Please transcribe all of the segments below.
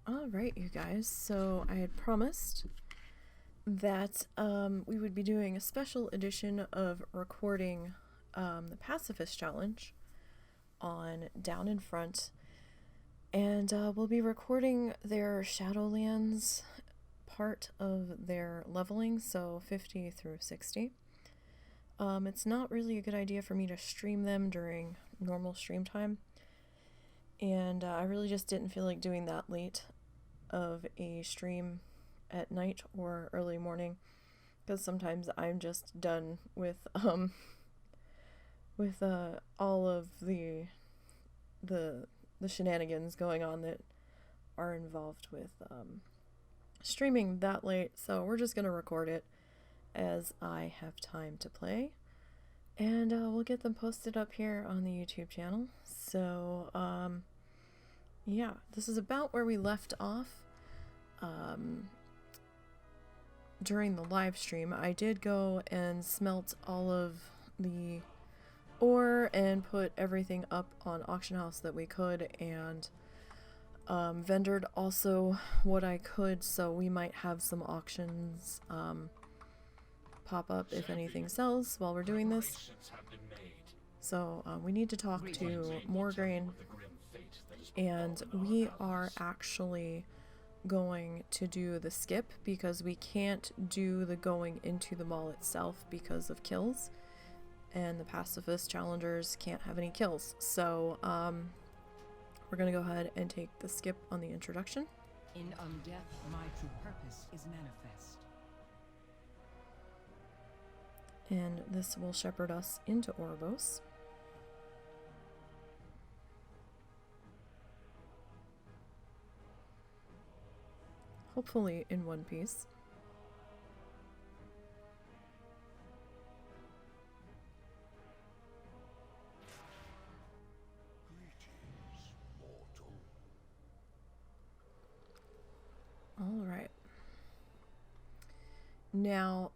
Alright, you guys, so I had promised that we would be doing a special edition of recording the Pacifist Challenge on Downinfront, and we'll be recording their Shadowlands part of their leveling, so 50 through 60. It's not really a good idea for me to stream them during normal stream time, and I really just didn't feel like doing that late of a stream at night or early morning, because sometimes I'm just done with all of the shenanigans going on that are involved with streaming that late. So we're just gonna record it as I have time to play, and we'll get them posted up here on the YouTube channel. So yeah, this is about where we left off during the live stream. I did go and smelt all of the ore and put everything up on auction house that we could, and vendored also what I could, so we might have some auctions pop up if anything sells while we're doing this. So we need to talk to Morgraine, and we are actually going to do the skip because we can't do the going into the mall itself because of kills, and the pacifist challengers can't have any kills. So we're gonna go ahead and take the skip on the introduction. In undeath, my true purpose is manifest. And this will shepherd us into Oribos. Hopefully in one piece. Alright. Now,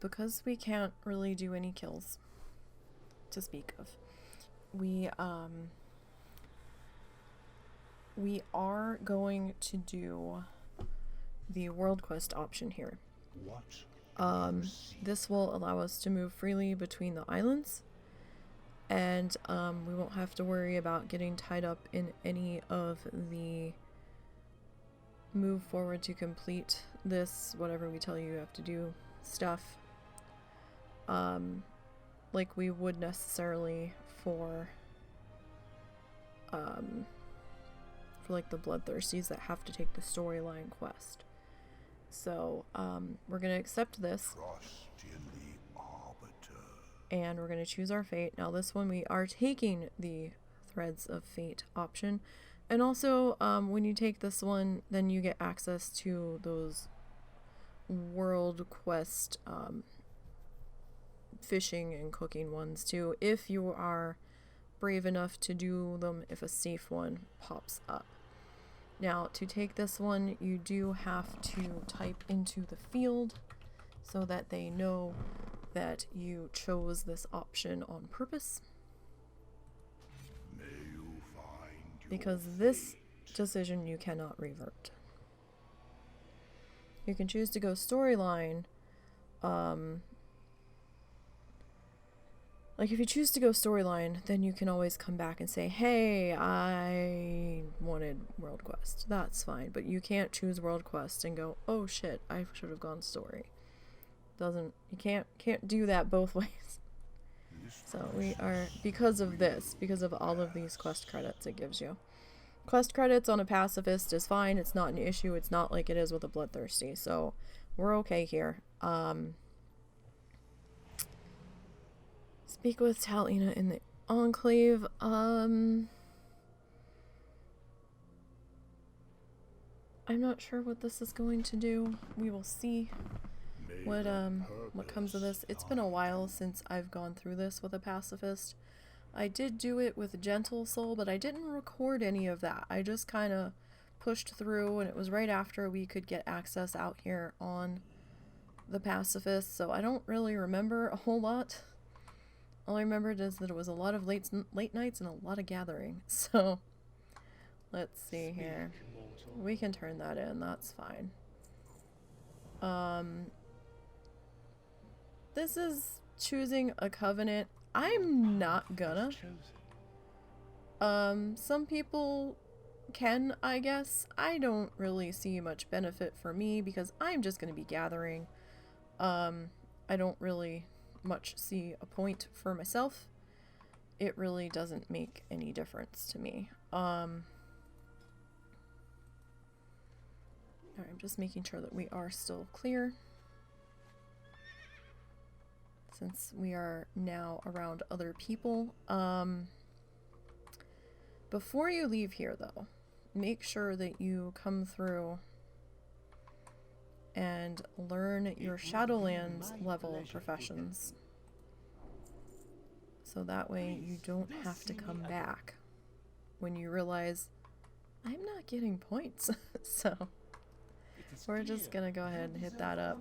because we can't really do any kills to speak of, we are going to do the world quest option here. This will allow us to move freely between the islands, and we won't have to worry about getting tied up in any of the move forward to complete this, whatever we tell you have to do stuff, like we would necessarily for like the bloodthirsties that have to take the storyline quest. So we're gonna accept this, and we're gonna choose our fate. Now this one we are taking the Threads of Fate option, and also when you take this one, then you get access to those world quest fishing and cooking ones too, if you are brave enough to do them if a safe one pops up. Now, to take this one, you do have to type into the field so that they know that you chose this option on purpose. Because this decision you cannot revert. You can choose to go storyline. Like if you choose to go storyline, then you can always come back and say, hey, I wanted world quest. That's fine, but you can't choose world quest and go, oh shit, I should have gone story. You can't do that both ways. So we are, because of this, because of all of these quest credits it gives you. Quest credits on a pacifist is fine, it's not an issue, it's not like it is with a bloodthirsty, so we're okay here. Speak with Talina in the Enclave. I'm not sure what this is going to do. We will see what comes of this. It's been a while since I've gone through this with a pacifist. I did do it with Gentle Soul, but I didn't record any of that. I just kind of pushed through, and it was right after we could get access out here on the pacifist, so I don't really remember a whole lot. All I remembered is that it was a lot of late nights and a lot of gathering. So let's see here. We can turn that in, that's fine. This is choosing a covenant. I'm not gonna. Some people can, I guess. I don't really see much benefit for me because I'm just gonna be gathering. I don't really much see a point for myself. It really doesn't make any difference to me. Alright, I'm just making sure that we are still clear. Since we are now around other people. Before you leave here, though, make sure that you come through and learn your Shadowlands level professions. So that way you don't have to come back when you realize I'm not getting points. So we're just gonna go ahead and hit that up.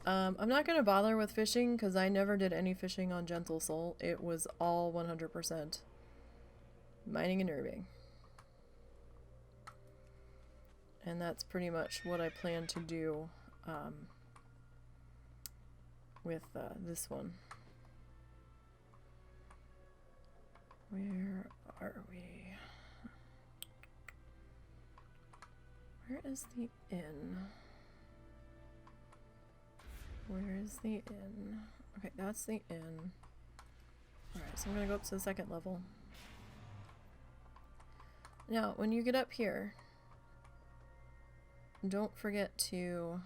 I'm not gonna bother with fishing because I never did any fishing on Gentle Soul. It was all 100% mining and herbing. And that's pretty much what I plan to do with this one. Where are we? Where is the inn? Where is the inn? Okay, that's the inn. Alright, so I'm gonna go up to the second level. Now, when you get up here, don't forget to...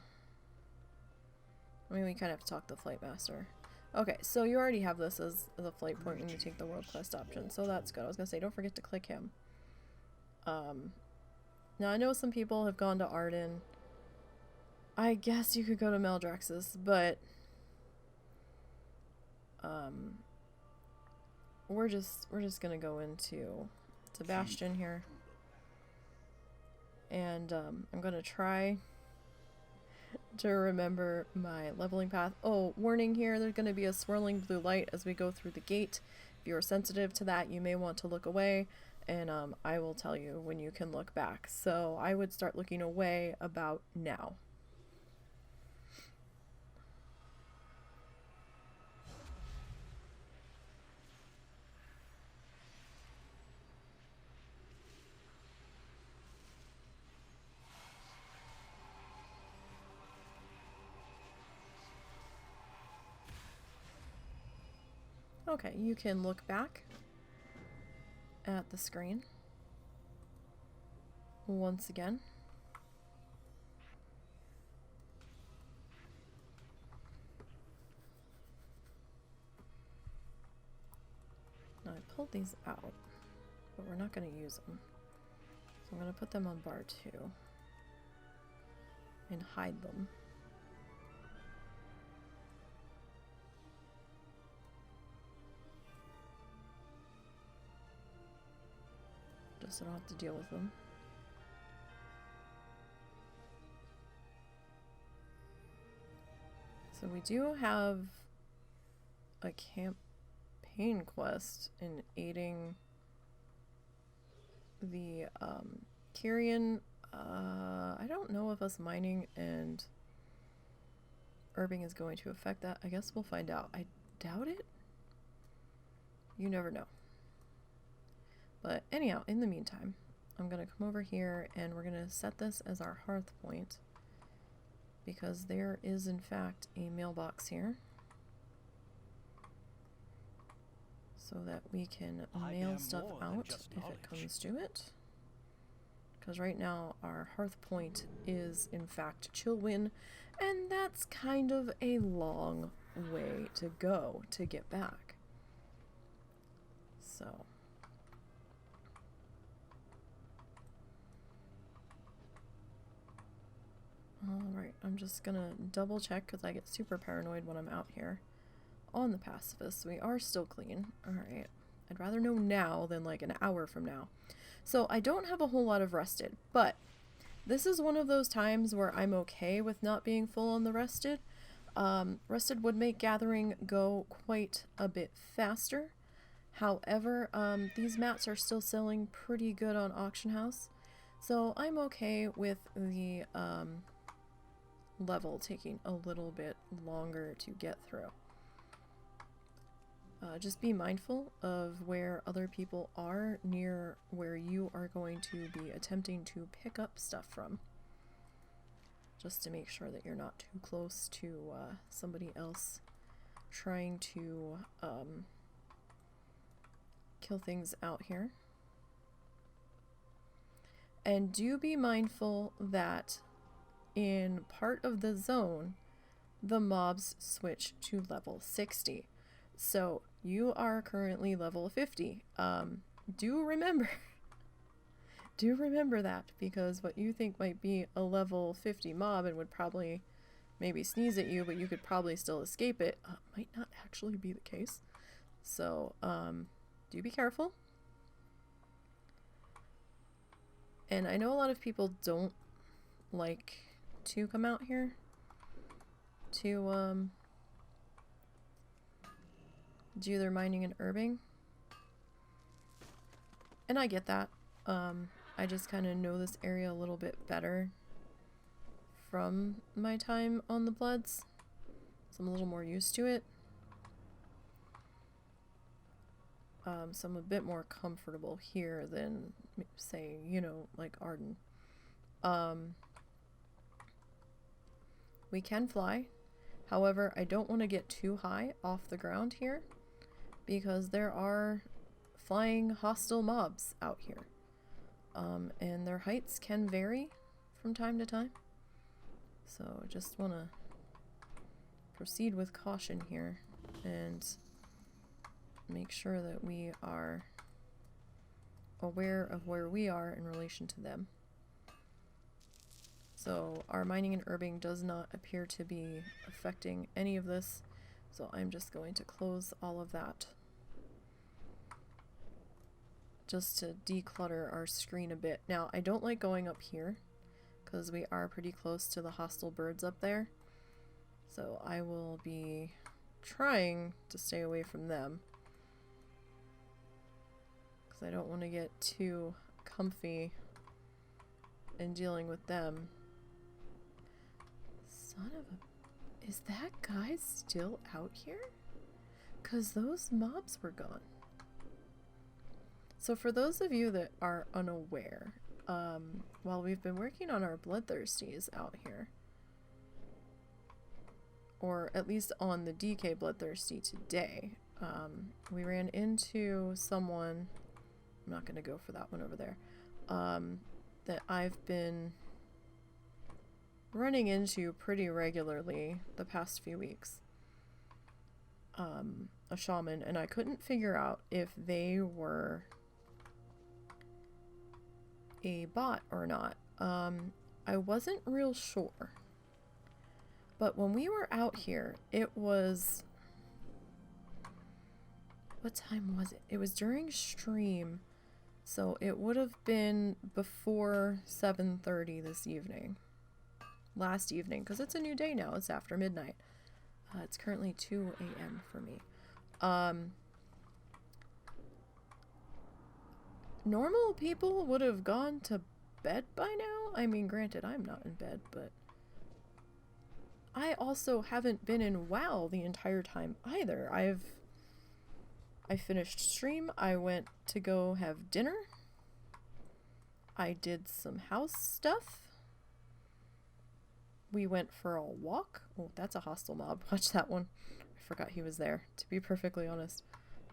I mean, we kind of have to talk to the flight master. Okay, so you already have this as the flight point when you take the world quest option, so that's good. I was gonna say, don't forget to click him. Now, I know some people have gone to Arden. I guess you could go to Meldrax's, but we're just gonna go into Sebastian here, and I'm gonna try to remember my leveling path. Oh, warning here, there's gonna be a swirling blue light as we go through the gate. If you're sensitive to that, you may want to look away, and I will tell you when you can look back. So I would start looking away about now. Okay, you can look back at the screen once again. Now I pulled these out, but we're not going to use them. So I'm going to put them on bar 2 and hide them. So I don't have to deal with them. So we do have a campaign quest in aiding the Kyrian. I don't know if us mining and herbing is going to affect that. I guess we'll find out. I doubt it. You never know. But anyhow, in the meantime, I'm going to come over here and we're going to set this as our hearth point because there is in fact a mailbox here so that we can mail stuff out if it comes to it. Because right now our hearth point is in fact Chillwyn, and that's kind of a long way to go to get back. So... Alright, I'm just gonna double check because I get super paranoid when I'm out here on the Pacifist. We are still clean. Alright, I'd rather know now than like an hour from now. So I don't have a whole lot of rested, but this is one of those times where I'm okay with not being full on the rested. Rested would make gathering go quite a bit faster. However, these mats are still selling pretty good on Auction House. So I'm okay with the level taking a little bit longer to get through. Just be mindful of where other people are near where you are going to be attempting to pick up stuff from. Just to make sure that you're not too close to somebody else trying to kill things out here. And do be mindful that in part of the zone, the mobs switch to level 60. So you are currently level 50. Do remember that, because what you think might be a level 50 mob and would probably maybe sneeze at you, but you could probably still escape it, might not actually be the case. So do be careful. And I know a lot of people don't like to come out here to do their mining and herbing. And I get that. I just kind of know this area a little bit better from my time on the Bloods. So I'm a little more used to it. So I'm a bit more comfortable here than, say, you know, like Arden. We can fly. However, I don't want to get too high off the ground here, because there are flying hostile mobs out here. And their heights can vary from time to time. So I just want to proceed with caution here and make sure that we are aware of where we are in relation to them. So our mining and herbing does not appear to be affecting any of this, so I'm just going to close all of that just to declutter our screen a bit. Now, I don't like going up here because we are pretty close to the hostile birds up there, so I will be trying to stay away from them because I don't want to get too comfy in dealing with them. Son of a... Is that guy still out here? Because those mobs were gone. So for those of you that are unaware, while we've been working on our bloodthirsties out here, or at least on the DK bloodthirsty today, we ran into someone, I'm not going to go for that one over there, that I've been running into pretty regularly the past few weeks. A shaman, and I couldn't figure out if they were a bot or not. I wasn't real sure. But when we were out here, it was... What time was it? It was during stream. So it would have been before 7:30 this evening. Last evening, because it's a new day now. It's after midnight. It's currently 2 a.m. for me. Normal people would have gone to bed by now. I mean, granted, I'm not in bed, but I also haven't been in WoW the entire time either. I finished stream, I went to go have dinner, I did some house stuff, we went for a walk. Oh, that's a hostile mob. Watch that one. I forgot he was there, to be perfectly honest.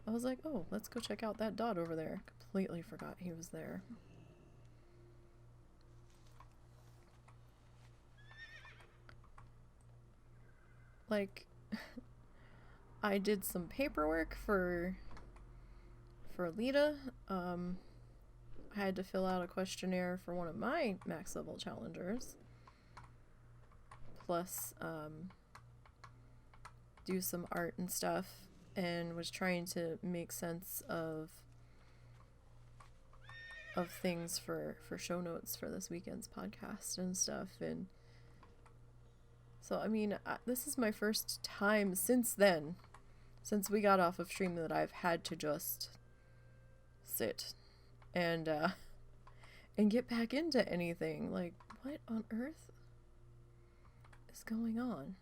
I was like, oh, let's go check out that dot over there. Completely forgot he was there. Like, I did some paperwork for Lita. I had to fill out a questionnaire for one of my max level challengers. Plus, do some art and stuff, and was trying to make sense of things for show notes for this weekend's podcast and stuff. And so, I mean, this is my first time since then, since we got off of stream, that I've had to just sit. And and get back into anything. Like, what on earth is going on?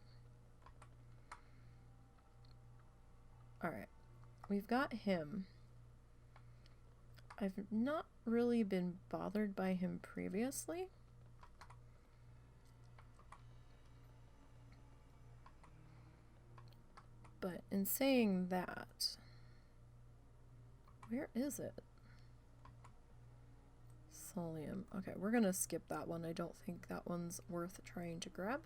Alright, we've got him. I've not really been bothered by him previously. But in saying that, where is it? Solium. Okay, we're gonna skip that one. I don't think that one's worth trying to grab.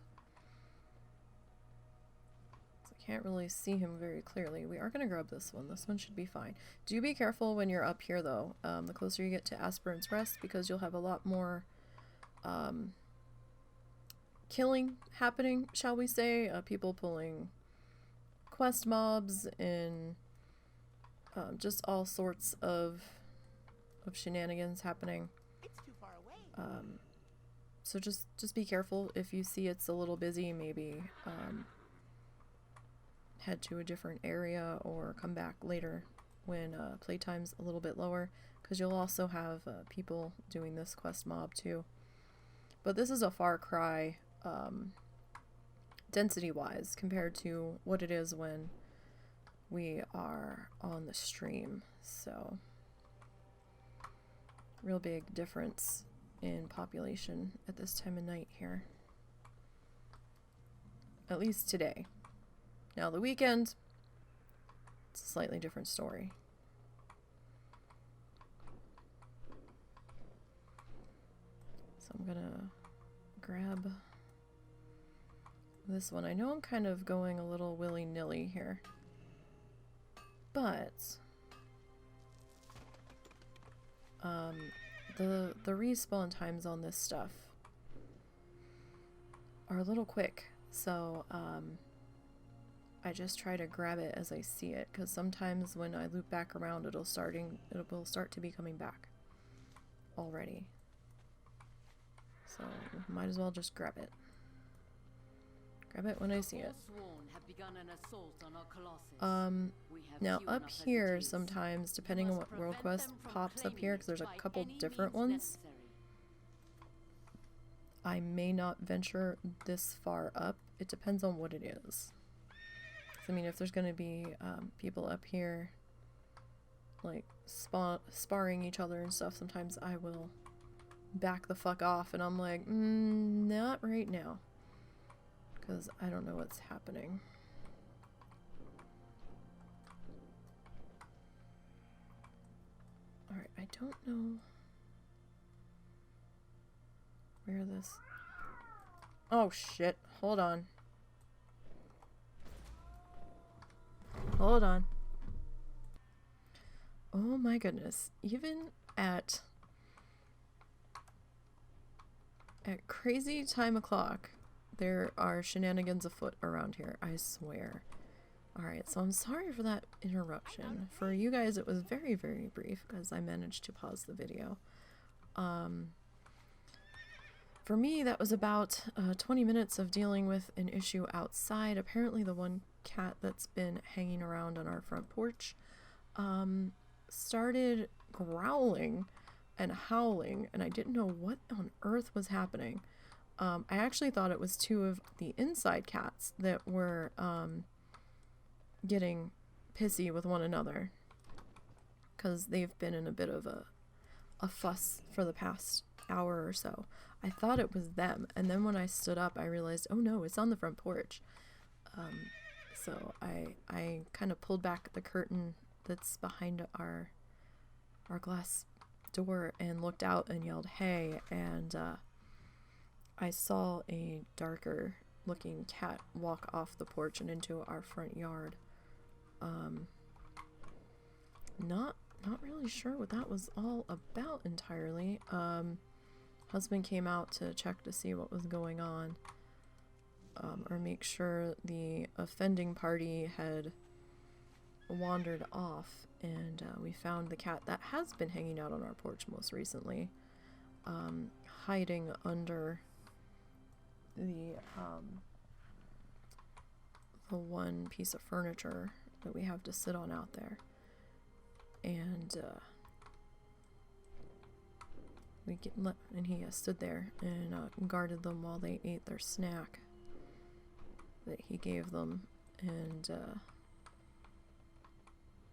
I can't really see him very clearly. We are gonna grab this one. This one should be fine. Do be careful when you're up here though. The closer you get to Aspirant's Rest, because you'll have a lot more killing happening, shall we say. People pulling quest mobs and just all sorts of shenanigans happening. It's too far away. So just be careful. If you see it's a little busy, maybe head to a different area or come back later when playtime's a little bit lower, because you'll also have people doing this quest mob too. But this is a far cry density wise compared to what it is when we are on the stream. So real big difference in population at this time of night here, at least today. Now the weekend, it's a slightly different story. So I'm gonna grab this one. I know I'm kind of going a little willy-nilly here, but the respawn times on this stuff are a little quick, so I just try to grab it as I see it, because sometimes when I loop back around, it will start to be coming back already. So might as well just grab it. Grab it when I see it. Now up here sometimes, depending on what world quest pops up here, because there's a couple different ones, I may not venture this far up. It depends on what it is. I mean, if there's going to be people up here like sparring each other and stuff, sometimes I will back the fuck off and I'm like, not right now, because I don't know what's happening. Alright, I don't know where this... Oh shit, hold on. Hold on. Oh my goodness. Even at crazy time o'clock, there are shenanigans afoot around here, I swear. Alright, so I'm sorry for that interruption. For you guys, it was very, very brief, because I managed to pause the video. For me, that was about 20 minutes of dealing with an issue outside. Apparently the one cat that's been hanging around on our front porch started growling and howling, and I didn't know what on earth was happening. I actually thought it was two of the inside cats that were getting pissy with one another, because they've been in a bit of a fuss for the past hour or so. I thought it was them, and then when I stood up I realized, oh no, it's on the front porch. So I kind of pulled back the curtain that's behind our glass door and looked out and yelled, hey, and I saw a darker looking cat walk off the porch and into our front yard. Not really sure what that was all about entirely. Husband came out to check to see what was going on, or make sure the offending party had wandered off, and we found the cat that has been hanging out on our porch most recently, hiding under the one piece of furniture that we have to sit on out there. And and he stood there and guarded them while they ate their snack that he gave them, and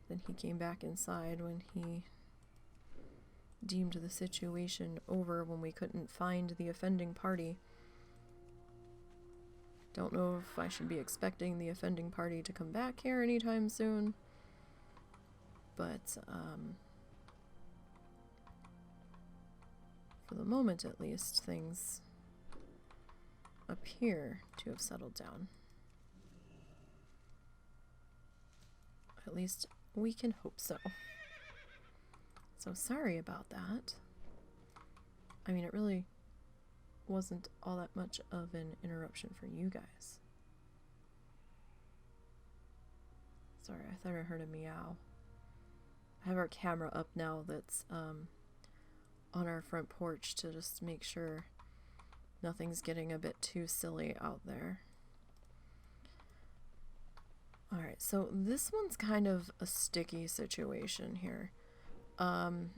then he came back inside when he deemed the situation over, when we couldn't find the offending party. Don't know if I should be expecting the offending party to come back here anytime soon, but for the moment at least, things appear to have settled down. At least we can hope so. So sorry about that. I mean, it really wasn't all that much of an interruption for you guys. Sorry, I thought I heard a meow. I have our camera up now that's on our front porch to just make sure nothing's getting a bit too silly out there. Alright, so this one's kind of a sticky situation here. I'm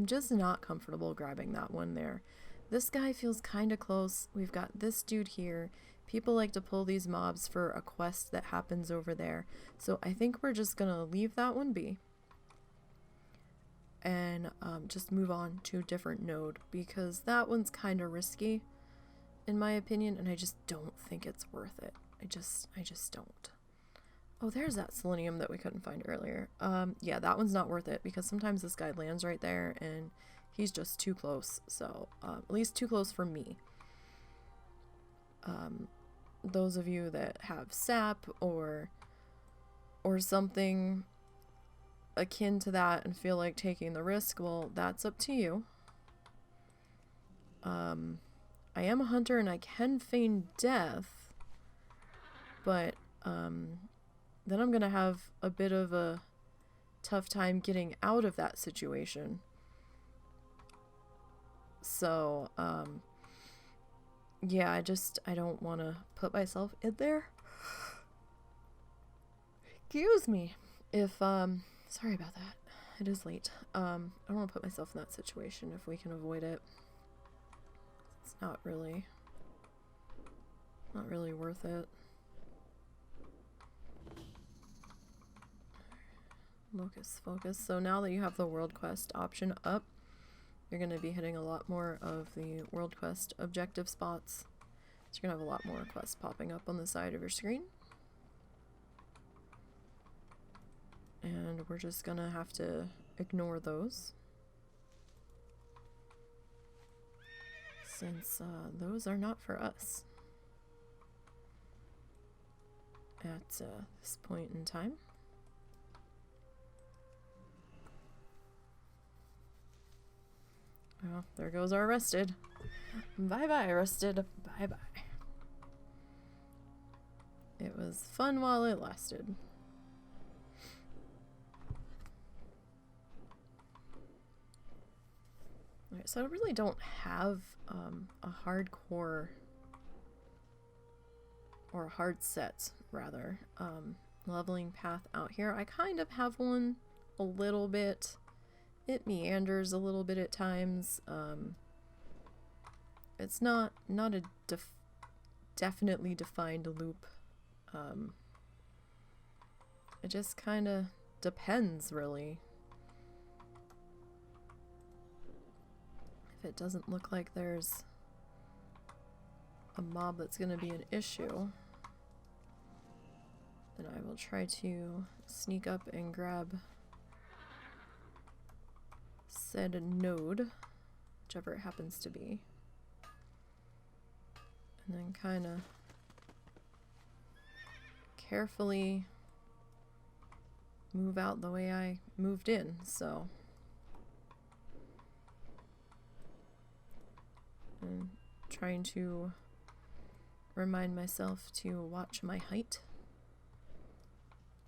just not comfortable grabbing that one there. This guy feels kind of close. We've got this dude here. People like to pull these mobs for a quest that happens over there. So I think we're just gonna leave that one be. And just move on to a different node, because that one's kind of risky, in my opinion, and I just don't think it's worth it. I just don't. Oh, there's that selenium that we couldn't find earlier. Yeah, that one's not worth it, because sometimes this guy lands right there and he's just too close. So, at least too close for me. Those of you that have sap or something akin to that and feel like taking the risk, well, that's up to you. I am a hunter and I can feign death, but then I'm gonna have a bit of a tough time getting out of that situation. So, yeah, I don't want to put myself in there. Excuse me. If, sorry about that. It is late. I don't want to put myself in that situation if we can avoid it. It's not really worth it. Focus. So now that you have the world quest option up, you're going to be hitting a lot more of the world quest objective spots. So you're going to have a lot more quests popping up on the side of your screen. And we're just going to have to ignore those, since those are not for us at this point in time. Well, there goes our rested. Bye-bye, rested. Bye-bye. It was fun while it lasted. Alright, so I really don't have a hardcore, or a hard set, rather, leveling path out here. I kind of have one a little bit. It meanders a little bit at times. It's not a definitely defined loop. It just kind of depends, really. If it doesn't look like there's a mob that's going to be an issue, then I will try to sneak up and grab said node, whichever it happens to be, and then kind of carefully move out the way I moved in. So, I'm trying to remind myself to watch my height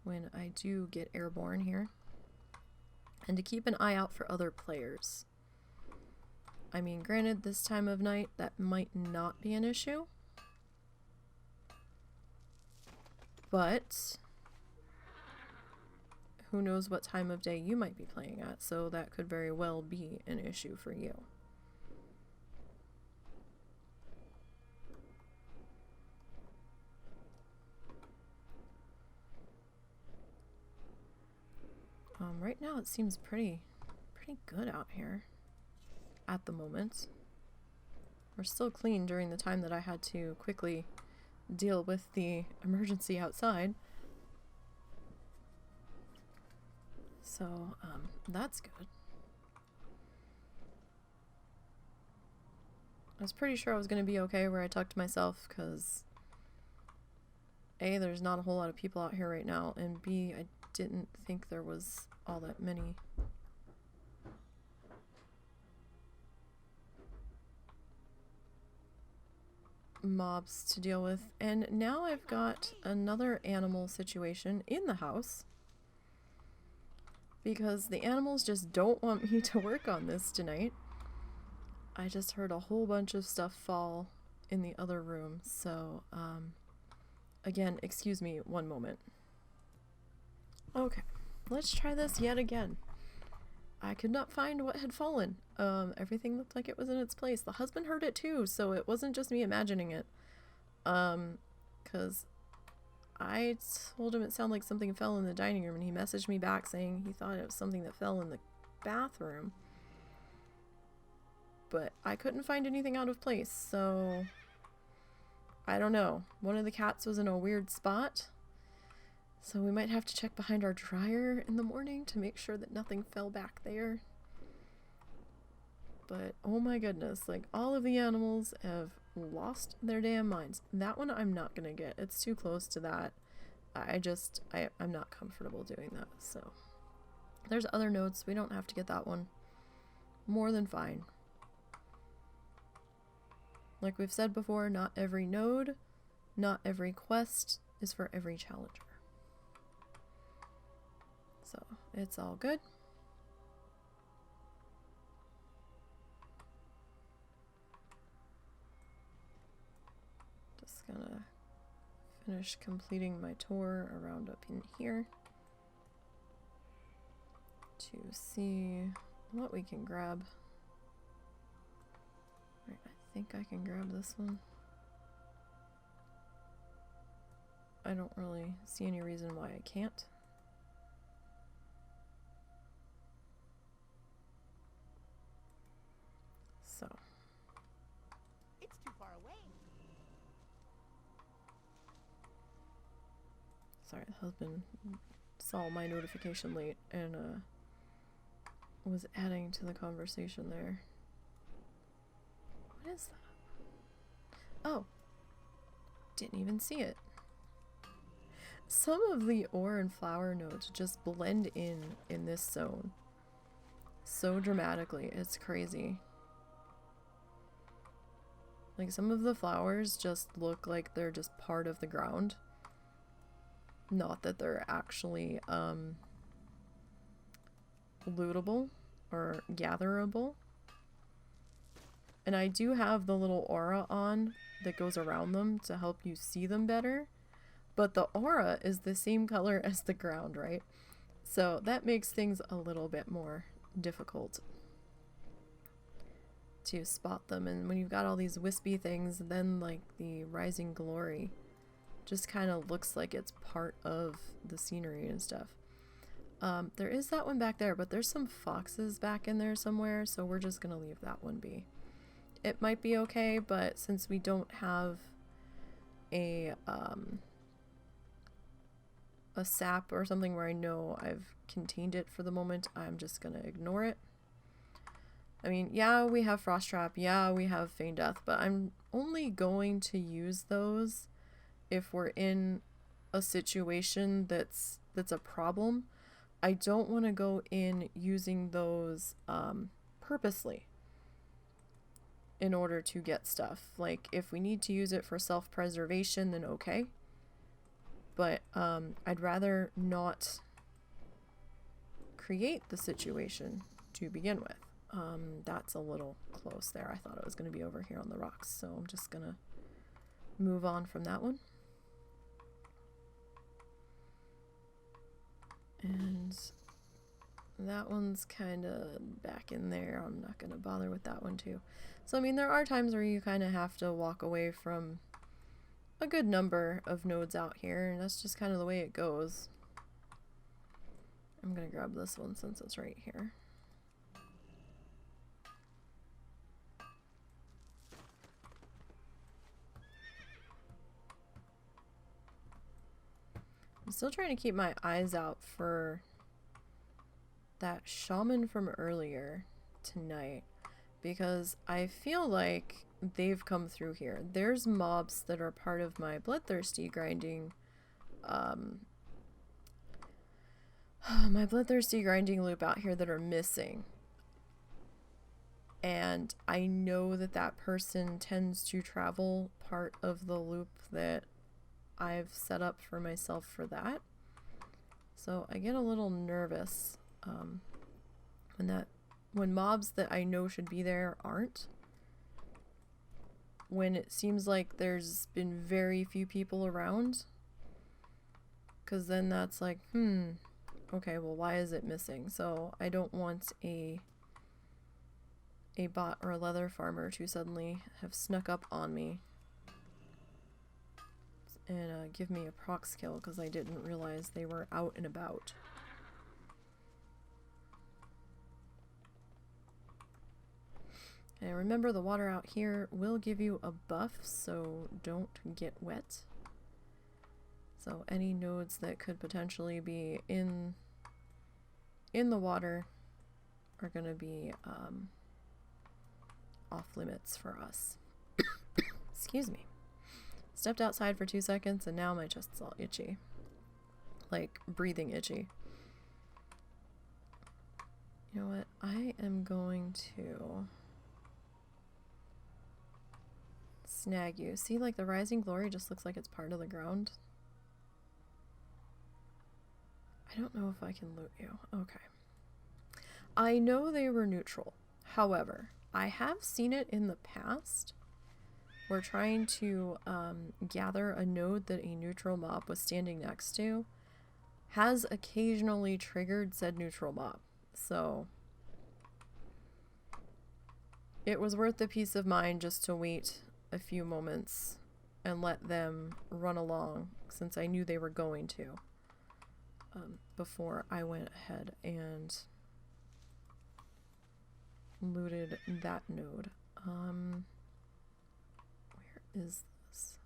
when I do get airborne here, and to keep an eye out for other players. I mean, granted, this time of night that might not be an issue, but who knows what time of day you might be playing at, so that could very well be an issue for you. Right now it seems pretty good out here at the moment. We're still clean during the time that I had to quickly deal with the emergency outside. So, that's good. I was pretty sure I was going to be okay where I tucked myself, because A, there's not a whole lot of people out here right now, and B, I didn't think there was all that many. Mobs to deal with. And now I've got another animal situation in the house, because the animals just don't want me to work on this tonight. I just heard a whole bunch of stuff fall in the other room, so again, excuse me one moment. Okay, let's try this yet again. I could not find what had fallen. Everything looked like it was in its place. The husband heard it too, so it wasn't just me imagining it. 'Cause I told him it sounded like something fell in the dining room, and he messaged me back saying he thought it was something that fell in the bathroom. But I couldn't find anything out of place, so I don't know. One of the cats was in a weird spot, so we might have to check behind our dryer in the morning to make sure that nothing fell back there. But oh my goodness, like, all of the animals have lost their damn minds. That one I'm not gonna get. It's too close to that. I'm not comfortable doing that, so. There's other nodes. We don't have to get that one. More than fine. Like we've said before, not every node, not every quest is for every challenger. So, it's all good. Just gonna finish completing my tour around up in here to see what we can grab. Right, I think I can grab this one. I don't really see any reason why I can't. So. It's too far away. Sorry, the husband saw my notification late and was adding to the conversation there. What is that? Oh, didn't even see it. Some of the ore and flower nodes just blend in this zone so dramatically. It's crazy. Like, some of the flowers just look like they're just part of the ground. Not that they're actually lootable or gatherable. And I do have the little aura on that goes around them to help you see them better. But the aura is the same color as the ground, right? So that makes things a little bit more difficult to spot them. And when you've got all these wispy things, then like the rising glory just kind of looks like it's part of the scenery and stuff. There is that one back there, but there's some foxes back in there somewhere, so we're just gonna leave that one be. It might be okay, but since we don't have a sap or something where I know I've contained it for the moment, I'm just gonna ignore it. I mean, yeah, we have Frost Trap, yeah, we have Feign Death, but I'm only going to use those if we're in a situation that's a problem. I don't want to go in using those purposely in order to get stuff. Like, if we need to use it for self-preservation, then okay. But I'd rather not create the situation to begin with. That's a little close there. I thought it was going to be over here on the rocks, so I'm just going to move on from that one. And that one's kind of back in there. I'm not going to bother with that one too. So, I mean, there are times where you kind of have to walk away from a good number of nodes out here, and that's just kind of the way it goes. I'm going to grab this one since it's right here. I'm still trying to keep my eyes out for that shaman from earlier tonight, because I feel like they've come through here. There's mobs that are part of my bloodthirsty grinding my bloodthirsty grinding loop out here that are missing. And I know that that person tends to travel part of the loop that I've set up for myself for that. So I get a little nervous when mobs that I know should be there aren't. When it seems like there's been very few people around. Because then that's like, okay, well, why is it missing? So I don't want a bot or a leather farmer to suddenly have snuck up on me and give me a prox kill because I didn't realize they were out and about. And remember, the water out here will give you a buff, so don't get wet. So any nodes that could potentially be in the water are going to be off limits for us. Excuse me. Stepped outside for 2 seconds and now my chest's all itchy. Like breathing itchy. You know what? I am going to snag you. See, like the rising glory just looks like it's part of the ground. I don't know if I can loot you. Okay. I know they were neutral. However, I have seen it in the past. We're trying to gather a node that a neutral mob was standing next to. Has occasionally triggered said neutral mob. So it was worth the peace of mind just to wait a few moments and let them run along, since I knew they were going to. Before I went ahead and looted that node. Where is this?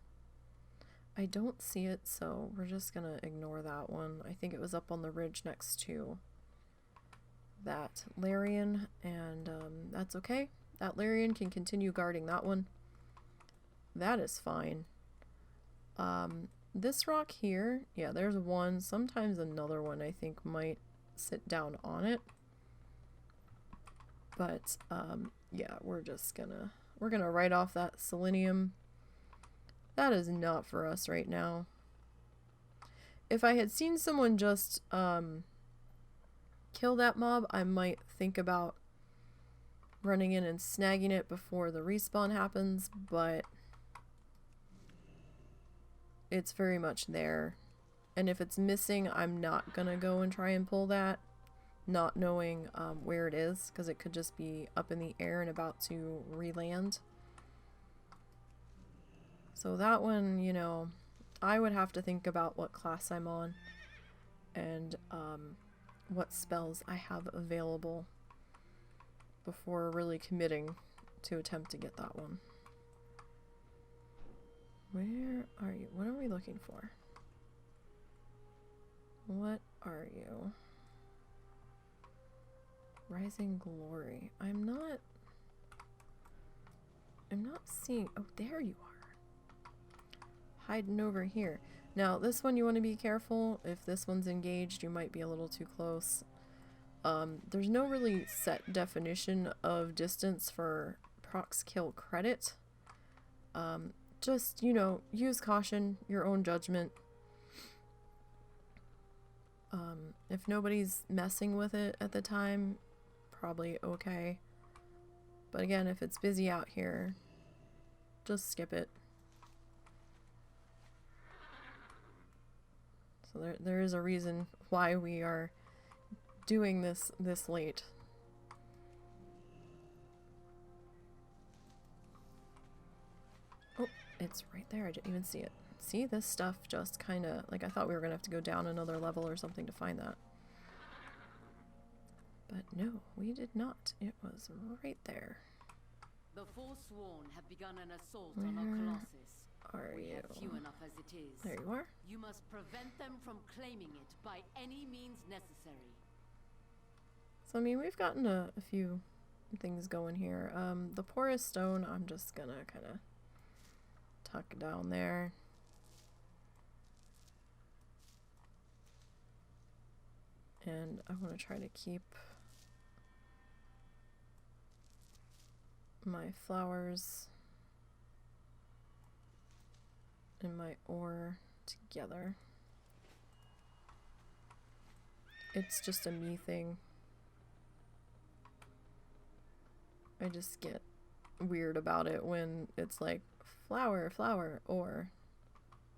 I don't see it, so we're just gonna ignore that one. I think it was up on the ridge next to that Larian, and that's okay. That Larian can continue guarding that one. That is fine. This rock here, yeah, there's one. Sometimes another one I think might sit down on it. But, yeah, we're gonna write off that selenium. That is not for us right now. If I had seen someone just, kill that mob, I might think about running in and snagging it before the respawn happens, but it's very much there. And if it's missing, I'm not gonna go and try and pull that, not knowing where it is, because it could just be up in the air and about to re-land. So that one, you know, I would have to think about what class I'm on and what spells I have available before really committing to attempt to get that one. Where are you? What are we looking for? What are you? Rising Glory. I'm not seeing... Oh, there you are. Hiding over here. Now, this one you want to be careful. If this one's engaged, you might be a little too close. There's no really set definition of distance for prox kill credit. Just, you know, use caution, your own judgment. If nobody's messing with it at the time, probably okay. But again, if it's busy out here, just skip it. So there is a reason why we are doing this late. Oh, it's right there. I didn't even see it. See, this stuff just kind of, like, I thought we were going to have to go down another level or something to find that. But no, we did not. It was right there. The Forsworn have begun an assault Where on our Colossus. are We you? have few enough as it is. There you are. You must prevent them from claiming it by any means necessary. So, I mean, we've gotten a few things going here. The porous stone, I'm just gonna kind of tuck down there. And I want to try to keep my flowers and my ore together. It's just a me thing. I just get weird about it when it's like flower, flower, ore,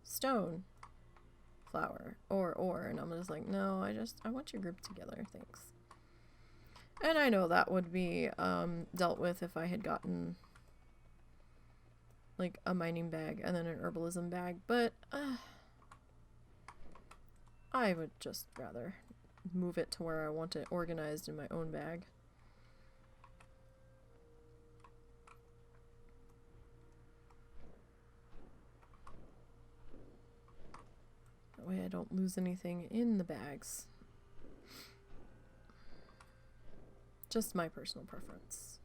stone, flower, ore, and I'm just like, no, I want you grouped together, thanks. And I know that would be dealt with if I had gotten like a mining bag and then an herbalism bag, but I would just rather move it to where I want it organized in my own bag. That way I don't lose anything in the bags. Just my personal preference.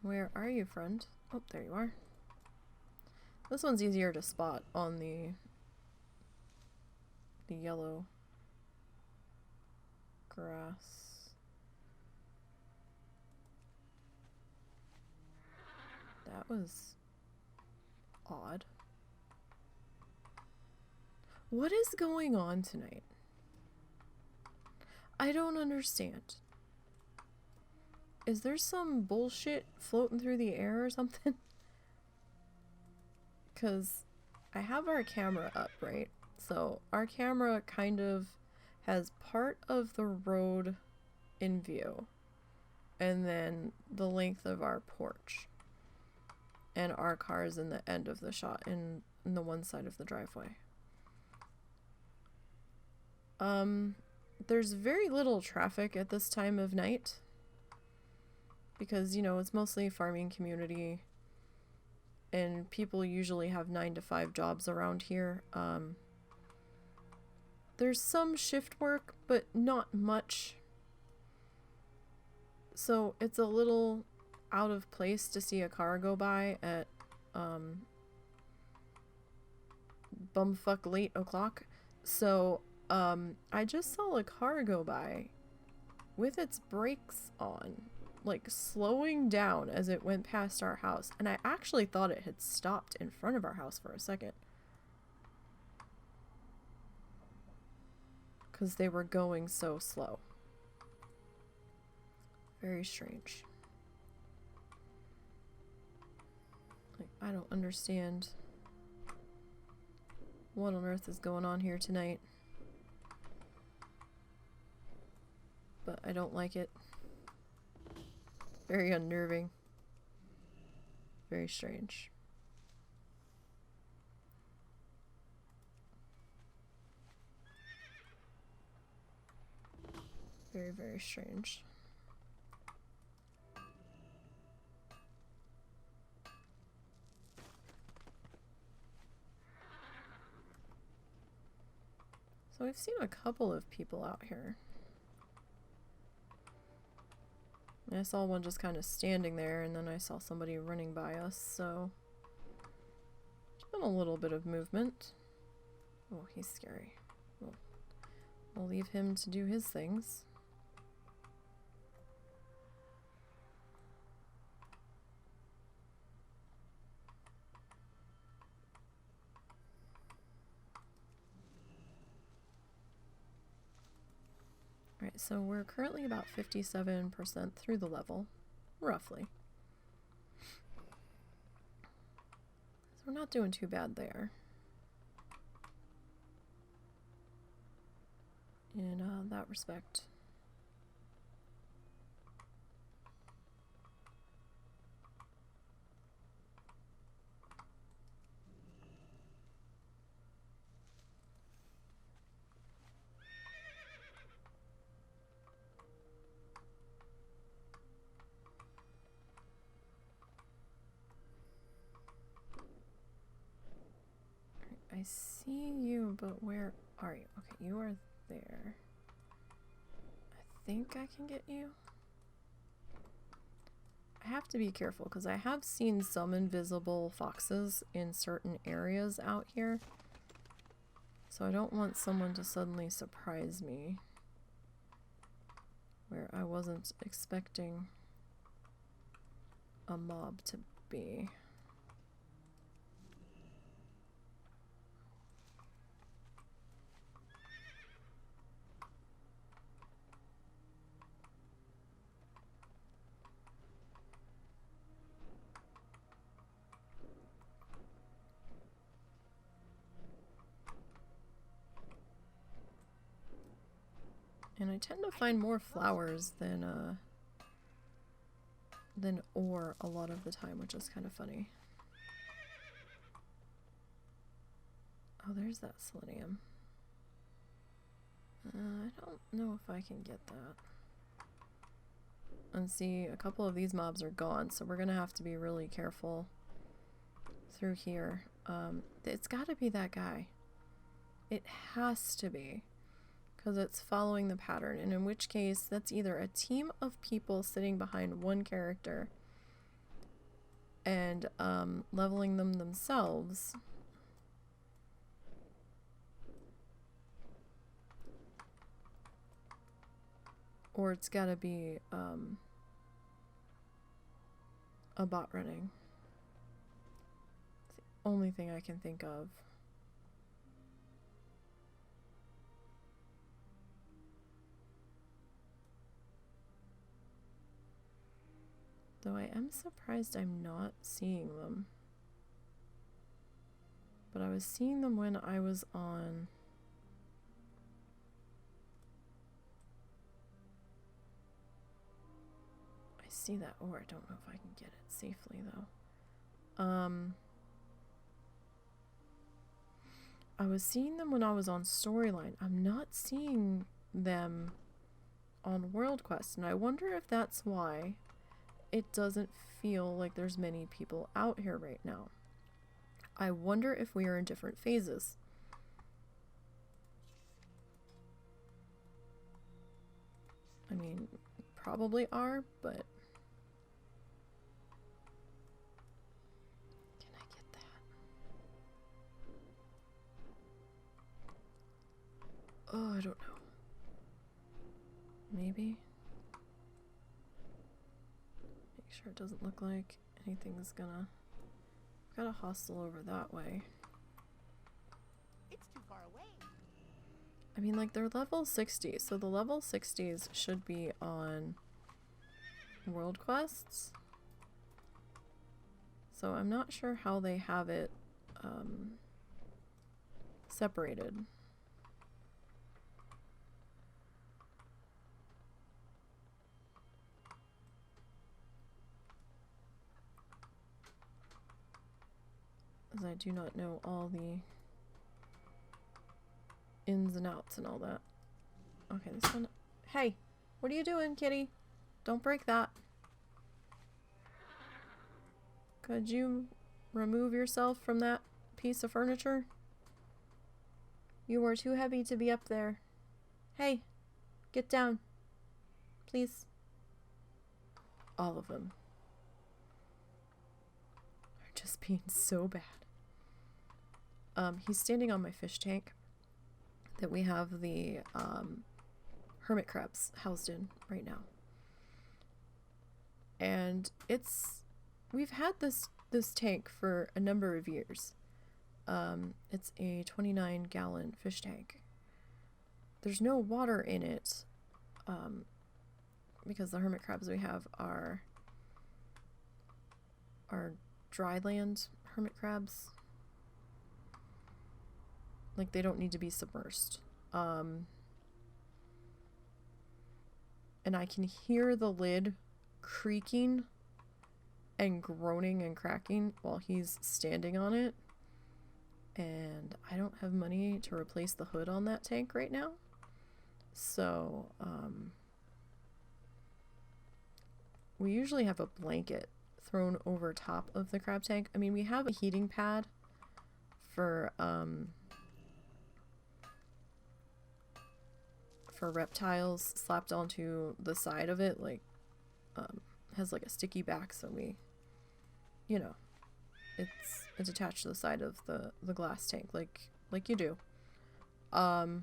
Where are you, friend? Oh, there you are. This one's easier to spot on the yellow grass. That was odd. What is going on tonight? I don't understand. Is there some bullshit floating through the air or something? Because I have our camera up, right? So our camera kind of has part of the road in view. And then the length of our porch. And our car's in the end of the shot, in the one side of the driveway. There's very little traffic at this time of night. Because, you know, it's mostly a farming community. And people usually have 9-to-5 jobs around here. There's some shift work, but not much. So it's a little out of place to see a car go by at bumfuck late o'clock. So I just saw a car go by with its brakes on, like slowing down as it went past our house, and I actually thought it had stopped in front of our house for a second because they were going so slow. Very strange. Like, I don't understand what on earth is going on here tonight, but I don't like it. Very unnerving. Very strange. Very, very strange. So I've seen a couple of people out here. I saw one just kind of standing there, and then I saw somebody running by us, so there's been a little bit of movement. Oh, he's scary. Well, I'll leave him to do his things. Alright, so we're currently about 57% through the level, roughly. we're not doing too bad there. In that respect. I see you, but where are you? Okay, you are there. I think I can get you. I have to be careful because I have seen some invisible foxes in certain areas out here. So I don't want someone to suddenly surprise me where I wasn't expecting a mob to be. And I tend to find more flowers than ore a lot of the time, which is kind of funny. Oh, there's that selenium. I don't know if I can get that. And see, a couple of these mobs are gone, so we're gonna have to be really careful through here. It's gotta be that guy. It has to be. Because it's following the pattern, and in which case that's either a team of people sitting behind one character and leveling them themselves, or it's gotta be a bot running. It's the only thing I can think of. Though I am surprised I'm not seeing them. But I was seeing them when I was on... I see that. Oh, I don't know if I can get it safely, though. I was seeing them when I was on Storyline. I'm not seeing them on World Quest, and I wonder if that's why it doesn't feel like there's many people out here right now. I wonder if we are in different phases. I mean, probably are, but... Can I get that? Oh, I don't know. Maybe? Sure, it doesn't look like anything's gonna... Got a hostel over that way. It's too far away. I mean, like, they're level 60, so the level 60s should be on world quests. So I'm not sure how they have it separated. As I do not know all the ins and outs and all that. Okay, this one... Hey! What are you doing, kitty? Don't break that. Could you remove yourself from that piece of furniture? You are too heavy to be up there. Hey! Get down. Please. All of them are just being so bad. He's standing on my fish tank that we have the hermit crabs housed in right now. And we've had this tank for a number of years. It's a 29-gallon fish tank. There's no water in it because the hermit crabs we have are dry land hermit crabs. Like, they don't need to be submersed. And I can hear the lid creaking and groaning and cracking while he's standing on it. And I don't have money to replace the hood on that tank right now. So, we usually have a blanket thrown over top of the crab tank. I mean, we have a heating pad for reptiles slapped onto the side of it, like, has like a sticky back, so we, you know, it's attached to the side of the glass tank, like you do, to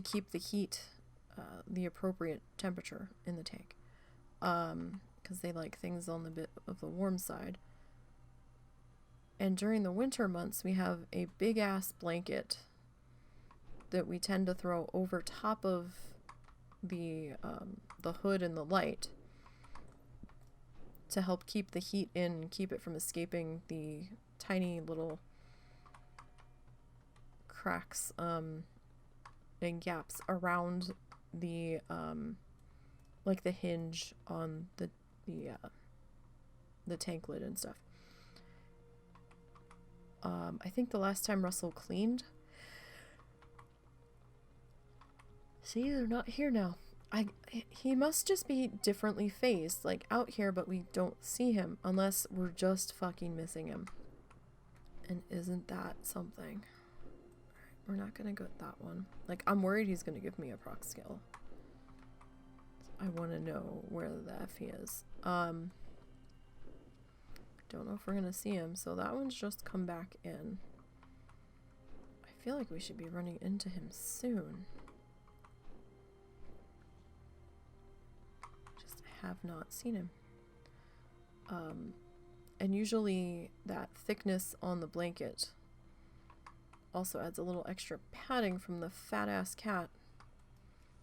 keep the heat the appropriate temperature in the tank, because they like things on the bit of the warm side. And during the winter months, we have a big ass blanket that we tend to throw over top of the hood and the light to help keep the heat in and keep it from escaping the tiny little cracks and gaps around the like the hinge on the tank lid and stuff. I think the last time Russell cleaned, see, they're not here now. He must just be differently phased, like out here, but we don't see him unless we're just fucking missing him. And isn't that something? Alright, we're not gonna get that one. Like, I'm worried he's gonna give me a proc skill. I want to know where the F he is. Don't know if we're gonna see him, so that one's just come back in. I feel like we should be running into him soon. Have not seen him. And usually that thickness on the blanket also adds a little extra padding from the fat ass cat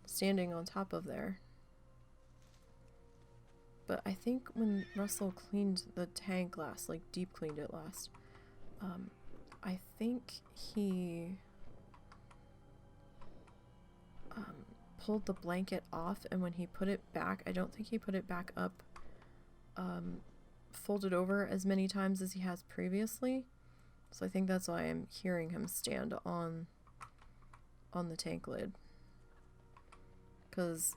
standing on top of there. But I think when Russell cleaned the tank last, like deep cleaned it last, I think he pulled the blanket off, and when he put it back, I don't think he put it back up folded over as many times as he has previously. So I think that's why I'm hearing him stand on the tank lid, because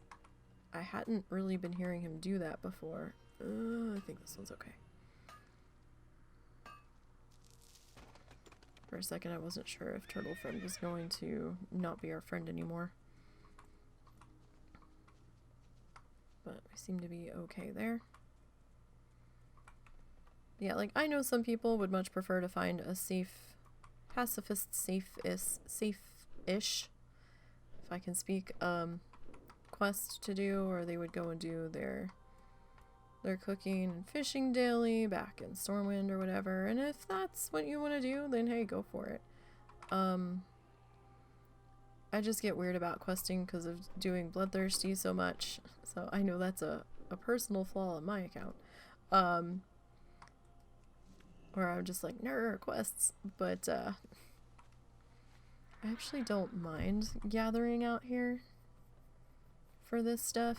I hadn't really been hearing him do that before. I think this one's okay. For a second I wasn't sure if Turtle Friend was going to not be our friend anymore. But we seem to be okay there. Yeah, like, I know some people would much prefer to find a safe, pacifist, safe-ish, if I can speak, quest to do, or they would go and do their cooking and fishing daily back in Stormwind or whatever. And if that's what you want to do, then hey, go for it. I just get weird about questing because of doing Bloodthirsty so much. So I know that's a personal flaw in my account. Where I'm just like, nerd quests. But I actually don't mind gathering out here for this stuff.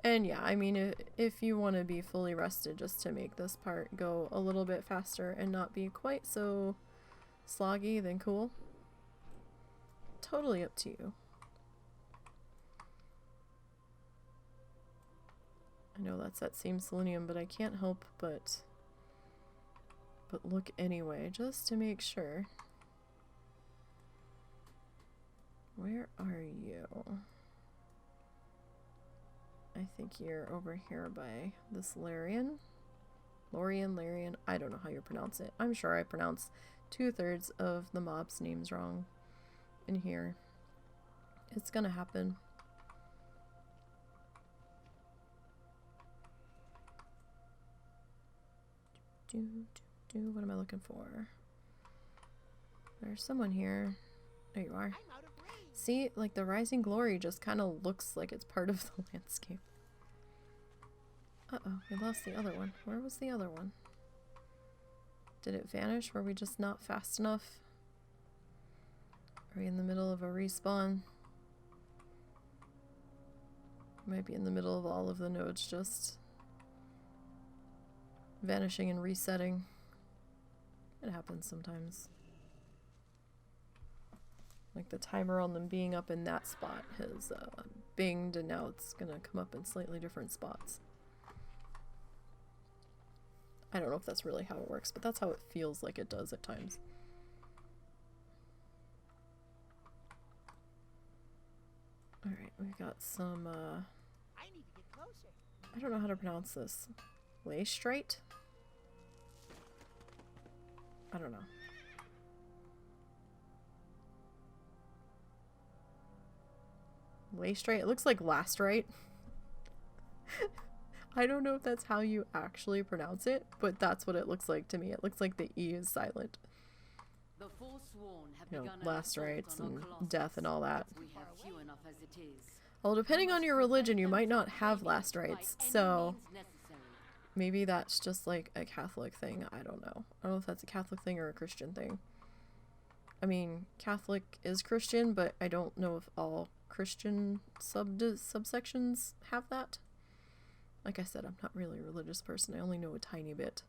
And yeah, I mean, if you want to be fully rested just to make this part go a little bit faster and not be quite so sloggy, then cool. Totally up to you. I know that's that same selenium, but I can't help but look anyway, just to make sure. Where are you? I think you're over here by this Larian. Larian, I don't know how you pronounce it. I'm sure I pronounce 2/3 of the mob's names wrong in here. It's gonna happen. What am I looking for? There's someone here. There you are. See, like, the Rising Glory just kind of looks like it's part of the landscape. Uh-oh, we lost the other one. Where was the other one? Did it vanish? Were we just not fast enough Are we in the middle of a respawn? Might be in the middle of all of the nodes just vanishing and resetting. It happens sometimes. Like the timer on them being up in that spot has binged, and now it's gonna come up in slightly different spots. I don't know if that's really how it works, but that's how it feels like it does at times. Alright, we've got some I need to get closer. I don't know how to pronounce this. Leystrite? I don't know. Leystrite? It looks like lastrite. I don't know if that's how you actually pronounce it, but that's what it looks like to me. It looks like the E is silent. The Forsworn have You know, begun an lacerates assault on and our Colossus. death and all that. We have few enough as it is. Well, depending on your religion, you might not have lastrites, so maybe that's just like a Catholic thing. I don't know. I don't know if that's a Catholic thing or a Christian thing. I mean, Catholic is Christian, but I don't know if all Christian subsections have that. Like I said, I'm not really a religious person. I only know a tiny bit.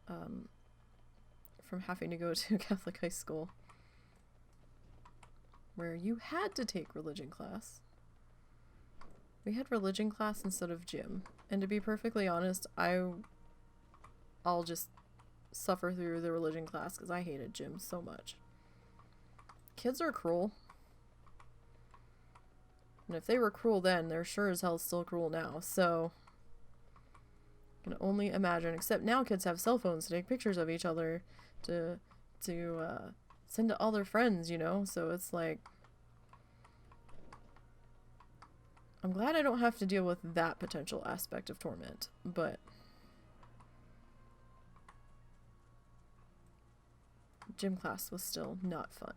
From having to go to Catholic high school, where you had to take religion class. We had religion class instead of gym. And to be perfectly honest, I'll just suffer through the religion class because I hated gym so much. Kids are cruel. And if they were cruel then, they're sure as hell still cruel now. So, I can only imagine. Except now kids have cell phones to take pictures of each other to send to all their friends, you know? So it's like, I'm glad I don't have to deal with that potential aspect of torment, but gym class was still not fun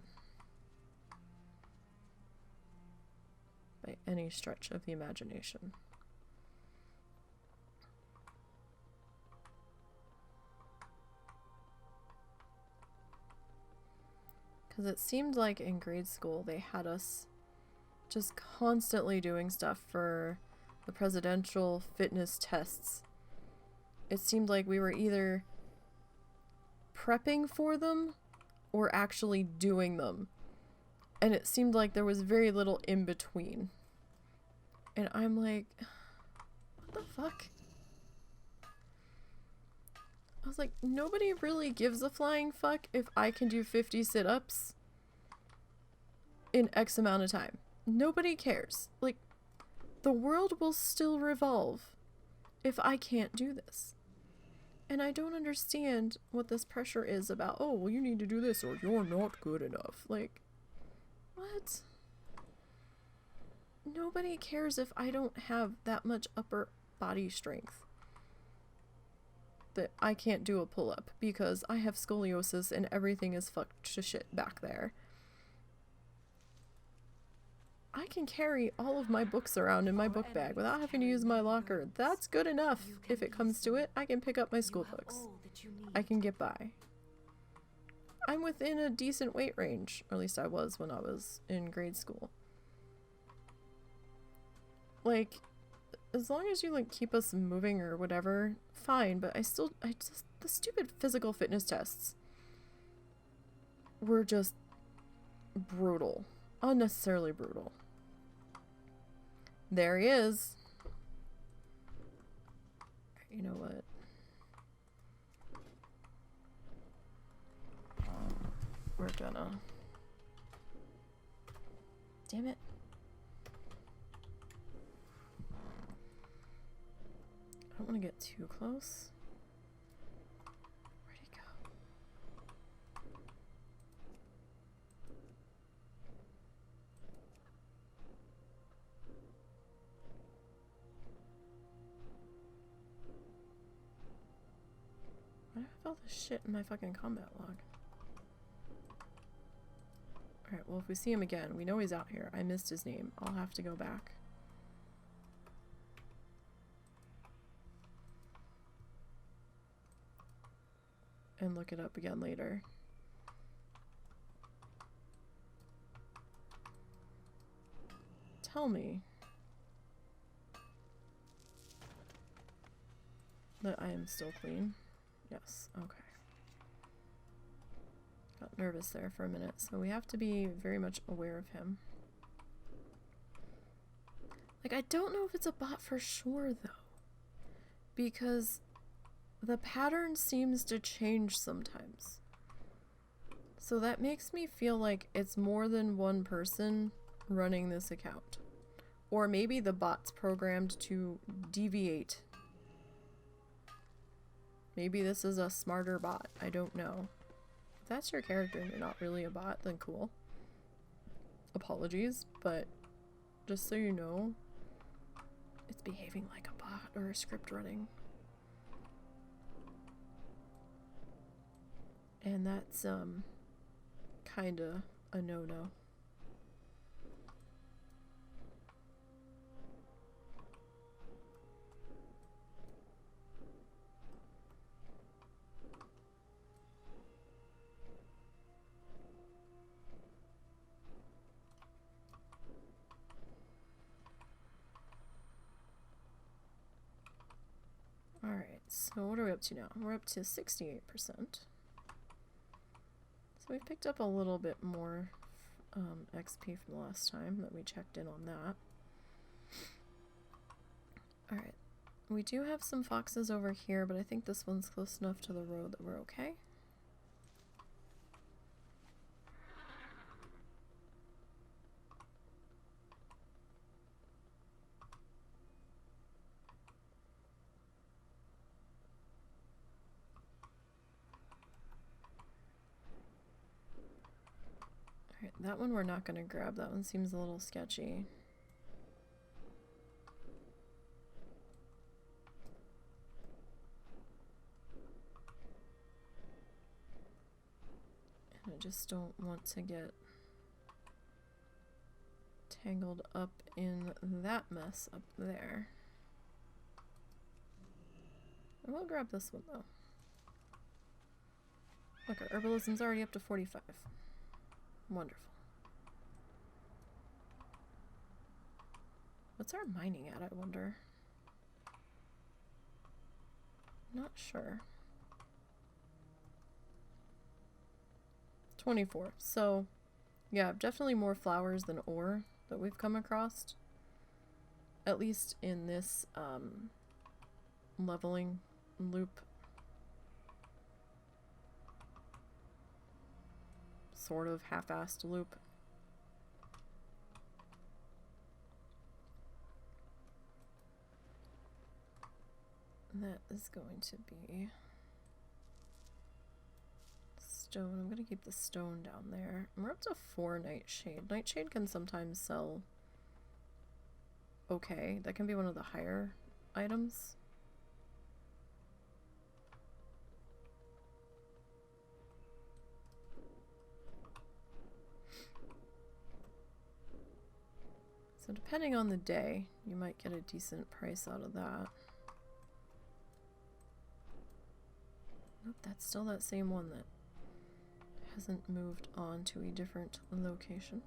by any stretch of the imagination. Because it seemed like in grade school they had us just constantly doing stuff for the presidential fitness tests. It seemed like we were either prepping for them or actually doing them. And it seemed like there was very little in between. And I'm like, what the fuck? I was like, nobody really gives a flying fuck if I can do 50 sit-ups in X amount of time. Nobody cares. Like, the world will still revolve if I can't do this. And I don't understand what this pressure is about, oh, well, you need to do this or you're not good enough. Like, what? Nobody cares if I don't have that much upper body strength that I can't do a pull-up because I have scoliosis and everything is fucked to shit back there. I can carry all of my books around in my book bag without having to use my locker. That's good enough. If it comes to it, I can pick up my school books. I can get by. I'm within a decent weight range, or at least I was when I was in grade school. Like, as long as you like keep us moving or whatever, fine, but I just, the stupid physical fitness tests were just brutal. Unnecessarily brutal. There he is. You know what? We're gonna... Damn it. I don't want to get too close. Where'd he go? Why do I have all this shit in my fucking combat log? Alright, well if we see him again, we know he's out here. I missed his name. I'll have to go back. And look it up again later. tell me that I am still clean? Yes, okay. Got nervous there for a minute, so we have to be very much aware of him. Like, I don't know if it's a bot for sure, though. Because the pattern seems to change sometimes. So that makes me feel like it's more than one person running this account. Or maybe the bot's programmed to deviate. Maybe this is a smarter bot. I don't know. If that's your character and you're not really a bot, then cool. Apologies, but just so you know, it's behaving like a bot or a script running. And that's, kinda a no-no. Alright, so what are we up to now? We're up to 68%. So we've picked up a little bit more XP from the last time that we checked in on that. Alright, we do have some foxes over here, but I think this one's close enough to the road that we're okay. Alright, that one we're not going to grab. That one seems a little sketchy. And I just don't want to get tangled up in that mess up there. I will grab this one though. Look, our herbalism's already up to 45. Wonderful. What's our mining at, I wonder? Not sure. 24. So, yeah, definitely more flowers than ore that we've come across. At least in this leveling loop. Sort of half-assed loop. That is going to be stone. I'm going to keep the stone down there. We're up to 4 nightshade. Nightshade can sometimes sell okay. That can be one of the higher items. So depending on the day, you might get a decent price out of that. Nope, that's still that same one that hasn't moved on to a different location.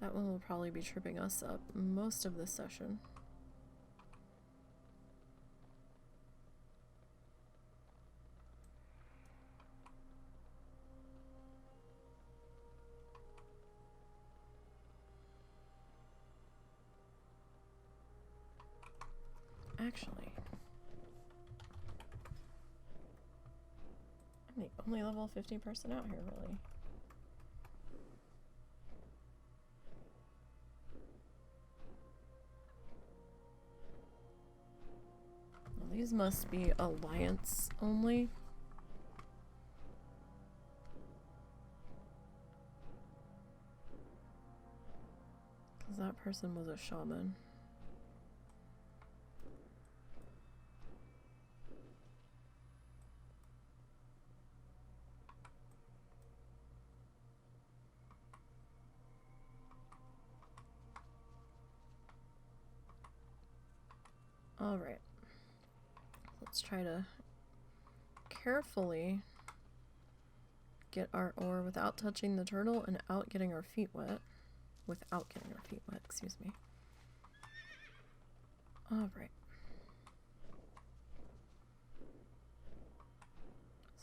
That one will probably be tripping us up most of this session. Actually, I'm the only level 50 person out here, really. Well, these must be alliance only. Because that person was a shaman. Alright, let's try to carefully get our ore without touching the turtle and without getting our feet wet. without getting our feet wet, excuse me. Alright.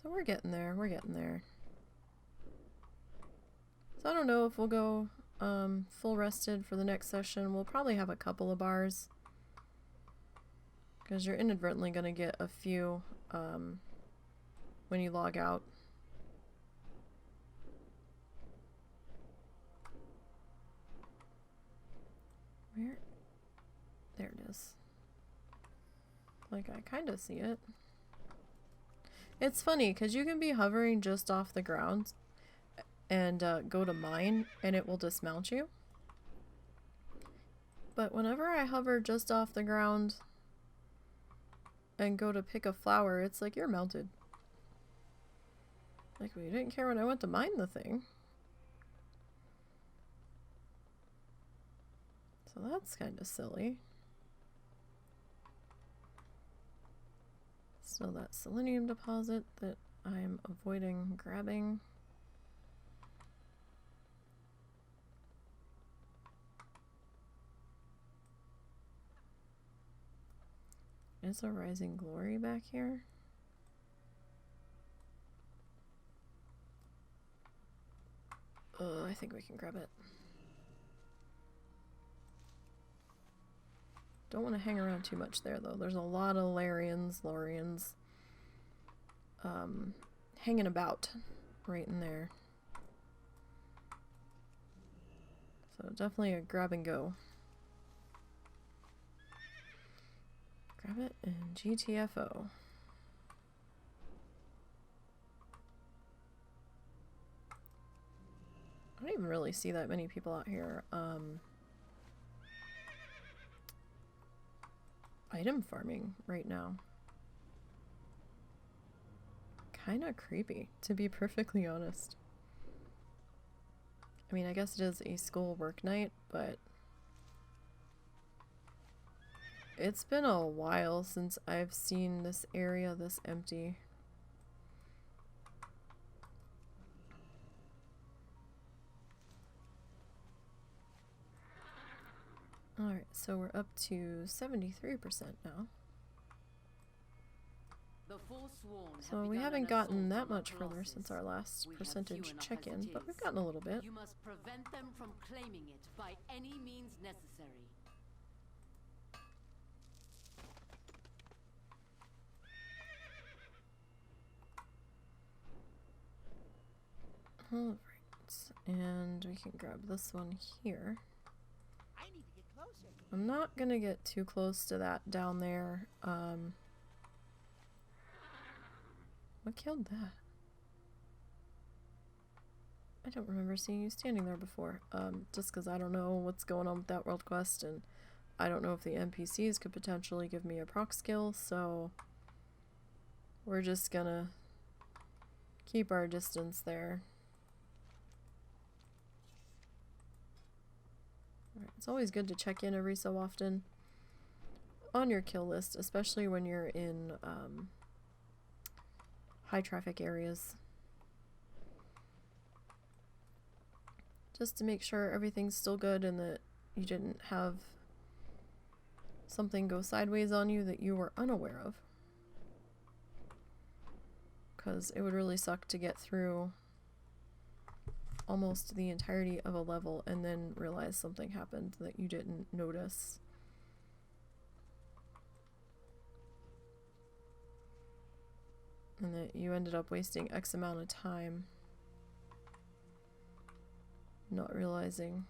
So we're getting there, we're getting there. So I don't know if we'll go full rested for the next session. We'll probably have a couple of bars. Because you're inadvertently going to get a few when you log out. Where? There it is. Like, I kind of see it. It's funny, because you can be hovering just off the ground and go to mine, and it will dismount you. But whenever I hover just off the ground and go to pick a flower, it's like you're mounted. Like, well, you didn't care when I went to mine the thing. So that's kind of silly. Still that selenium deposit that I'm avoiding grabbing. Is a rising glory back here? I think we can grab it. Don't want to hang around too much there though. There's a lot of Larians hanging about right in there. So definitely a grab and go. Grab it and GTFO. I don't even really see that many people out here item farming right now. Kinda creepy, to be perfectly honest. I mean, I guess it is a school work night, but it's been a while since I've seen this area this empty. Alright, so we're up to 73% now. So we haven't gotten that much further since our last percentage check-in, but we've gotten a little bit. You must prevent them from claiming it by any means necessary. Alright, and we can grab this one here. I need to get closer. I'm not gonna get too close to that down there. What killed that? I don't remember seeing you standing there before. Just because I don't know what's going on with that world quest, and I don't know if the NPCs could potentially give me a proc skill, so we're just gonna keep our distance there. Alright, it's always good to check in every so often on your kill list, especially when you're in high traffic areas. Just to make sure everything's still good and that you didn't have something go sideways on you that you were unaware of. Because it would really suck to get through almost the entirety of a level and then realize something happened that you didn't notice. And that you ended up wasting X amount of time not realizing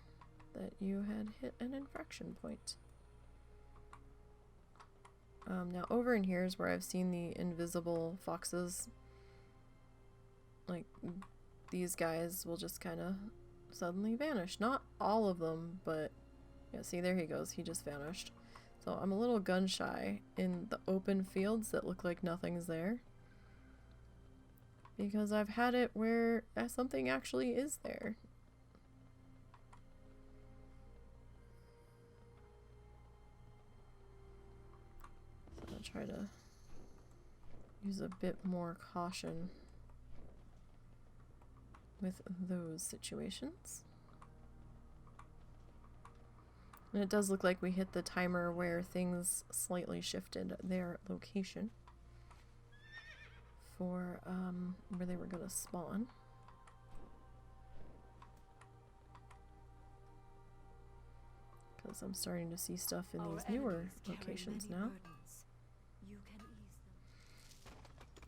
that you had hit an infraction point. Now over in here is where I've seen the invisible foxes. Like, these guys will just kind of suddenly vanish. Not all of them, but yeah, see, there he goes. He just vanished. So I'm a little gun shy in the open fields that look like nothing's there. Because I've had it where something actually is there. So I'll try to use a bit more caution with those situations. And it does look like we hit the timer where things slightly shifted their location for where they were going to spawn. Because I'm starting to see stuff in these newer locations now.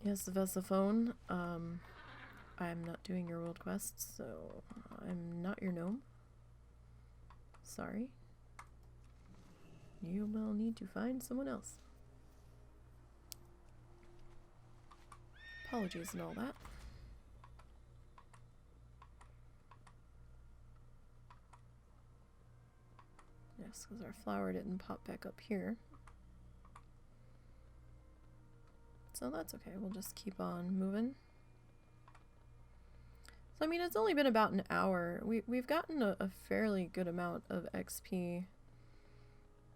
Yes, the Vesaphone. I'm not doing your world quests, so I'm not your gnome. Sorry. You will need to find someone else. Apologies and all that. Yes, because our flower didn't pop back up here. So that's okay, we'll just keep on moving. So I mean, it's only been about an hour. We've gotten a fairly good amount of XP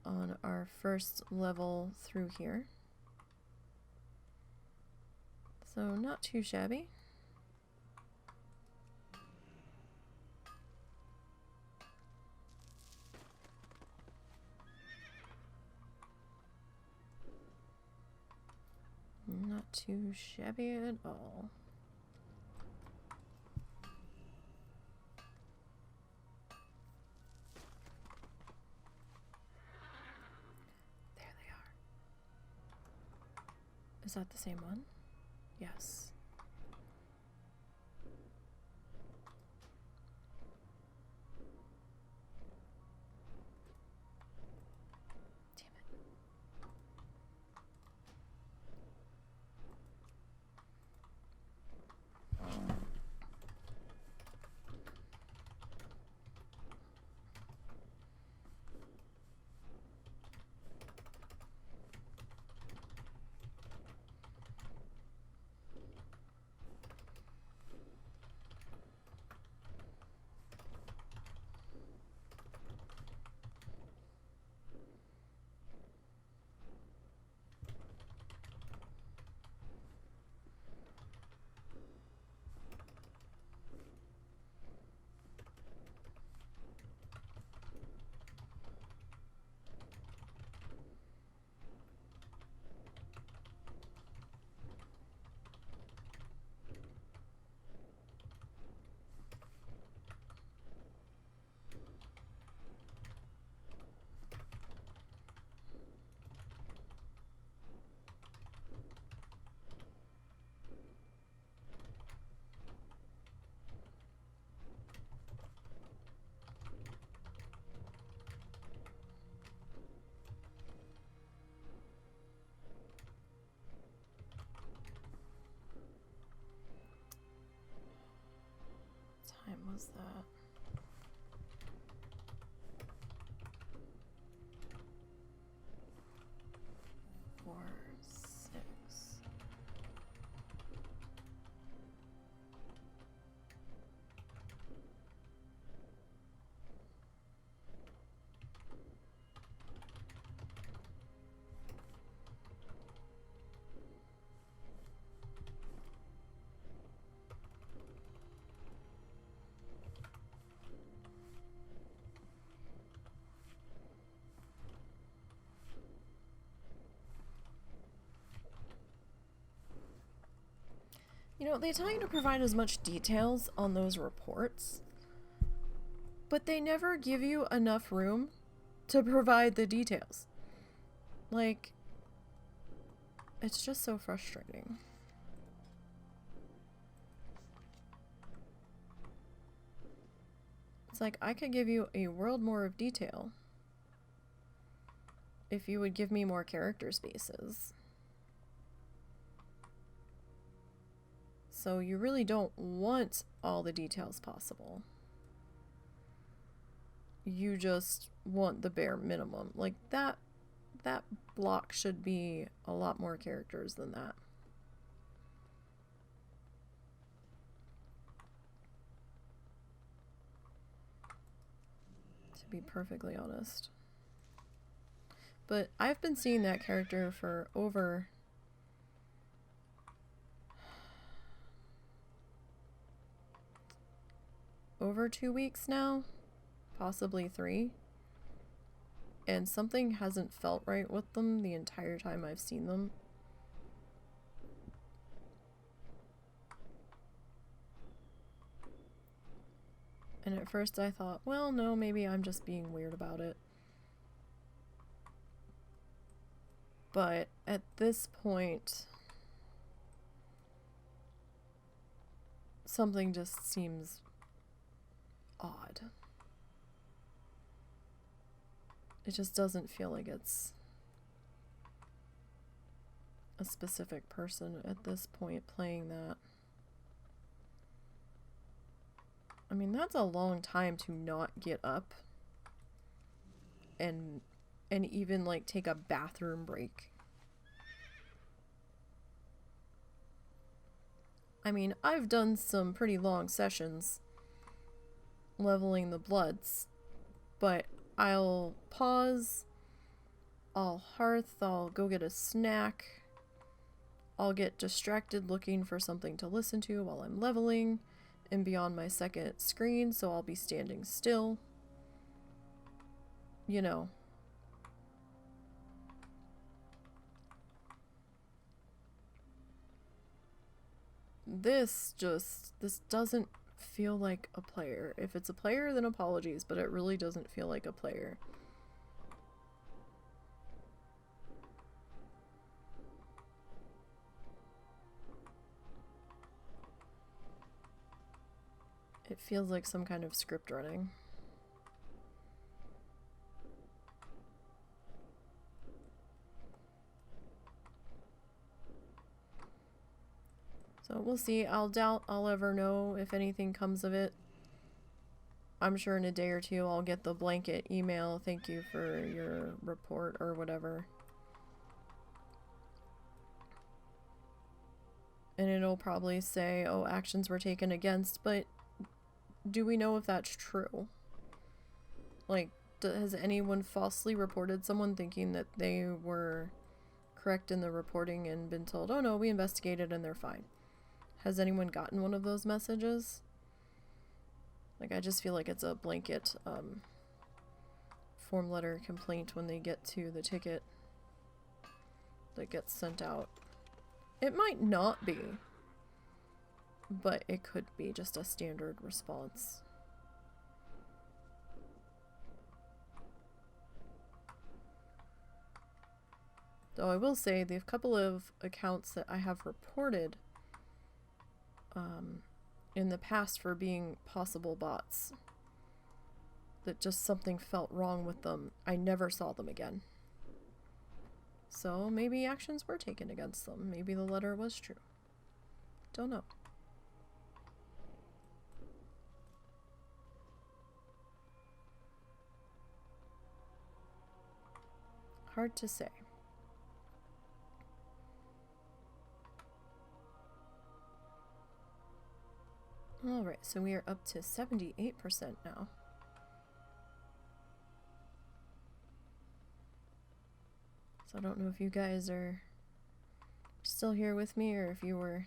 on our first level through here. So not too shabby. Not too shabby at all. There they are. Is that the same one? Yes. Time was that? Four, 6. You know, they tell you to provide as much details on those reports, but they never give you enough room to provide the details. Like, it's just so frustrating. It's like, I could give you a world more of detail if you would give me more character spaces. So you really don't want all the details possible. You just want the bare minimum. Like that block should be a lot more characters than that. To be perfectly honest. But I've been seeing that character for over 2 weeks now, possibly 3. and something hasn't felt right with them the entire time I've seen them. And at first I thought, well, no, maybe I'm just being weird about it. But at this point, something just seems odd. It just doesn't feel like it's a specific person at this point playing that. I mean, that's a long time to not get up and even like take a bathroom break. I mean, I've done some pretty long sessions leveling the bloods, but I'll pause, I'll hearth, I'll go get a snack, I'll get distracted looking for something to listen to while I'm leveling and be on my second screen, so I'll be standing still. You know. This doesn't feel like a player. If it's a player, then apologies, but it really doesn't feel like a player. It feels like some kind of script running. So we'll see. I'll doubt I'll ever know if anything comes of it. I'm sure in a day or two I'll get the blanket email, thank you for your report or whatever. And it'll probably say, oh, actions were taken against, but do we know if that's true? Like, has anyone falsely reported someone thinking that they were correct in the reporting and been told, oh no, we investigated and they're fine? Has anyone gotten one of those messages? Like, I just feel like it's a blanket form letter complaint when they get to the ticket that gets sent out. It might not be, but it could be just a standard response. Though I will say the couple of accounts that I have reported in the past for being possible bots, that just something felt wrong with them, I never saw them again. So maybe actions were taken against them. Maybe the letter was true. Don't know. Hard to say. Alright, so we are up to 78% now. So I don't know if you guys are still here with me or if you were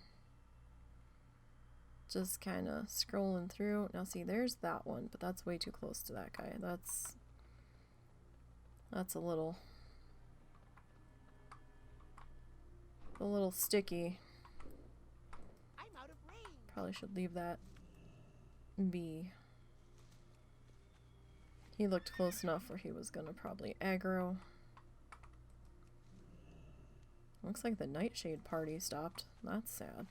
just kind of scrolling through. Now see, there's that one, but that's way too close to that guy. That's a little sticky. I'm out of range. Probably should leave that be. He looked close enough where he was gonna probably aggro. Looks like the Nightshade party stopped. That's sad.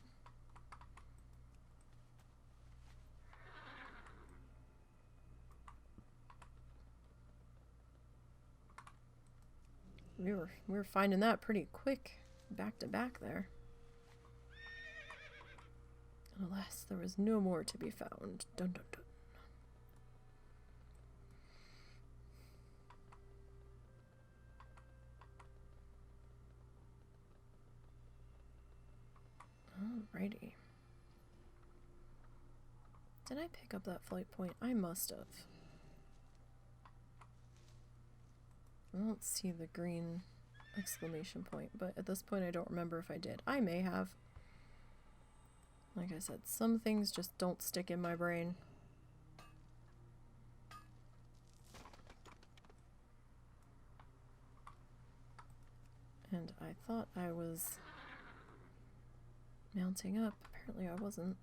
We were finding that pretty quick, back to back there. Alas, there was no more to be found. Dun dun dun. Alrighty. Did I pick up that flight point? I must have. I don't see the green exclamation point, but at this point I don't remember if I did. I may have. Like I said, some things just don't stick in my brain. And I thought I was mounting up. Apparently I wasn't.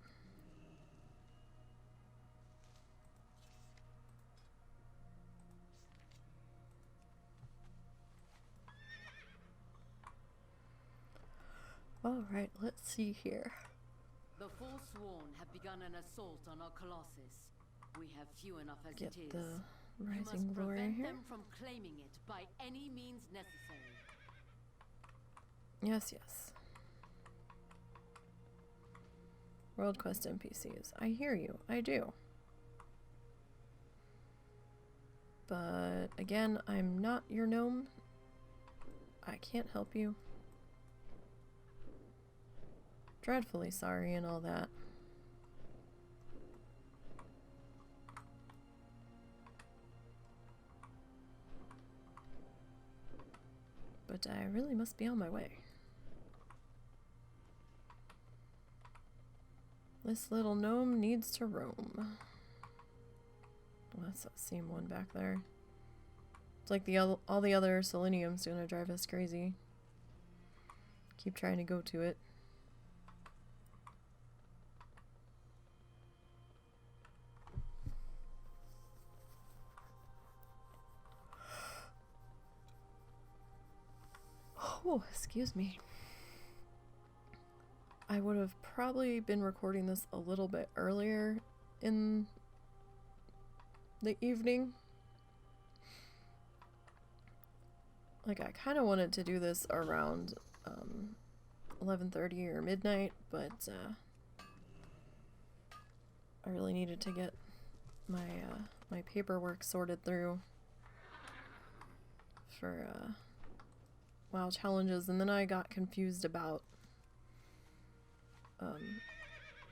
Alright, let's see here. The Forsworn have begun an assault on our Colossus. We have few enough as Get it is. the You rising must glory prevent here. them from claiming it by any means necessary. Yes, yes. World Quest NPCs. I hear you. I do. But again, I'm not your gnome. I can't help you. Dreadfully sorry and all that. But I really must be on my way. This little gnome needs to roam. Well, that's that same one back there. It's like all the other selenium's gonna drive us crazy. Keep trying to go to it. Oh, excuse me. I would have probably been recording this a little bit earlier in the evening. Like, I kind of wanted to do this around 11:30 or midnight, but I really needed to get my my paperwork sorted through for WoW challenges, and then I got confused about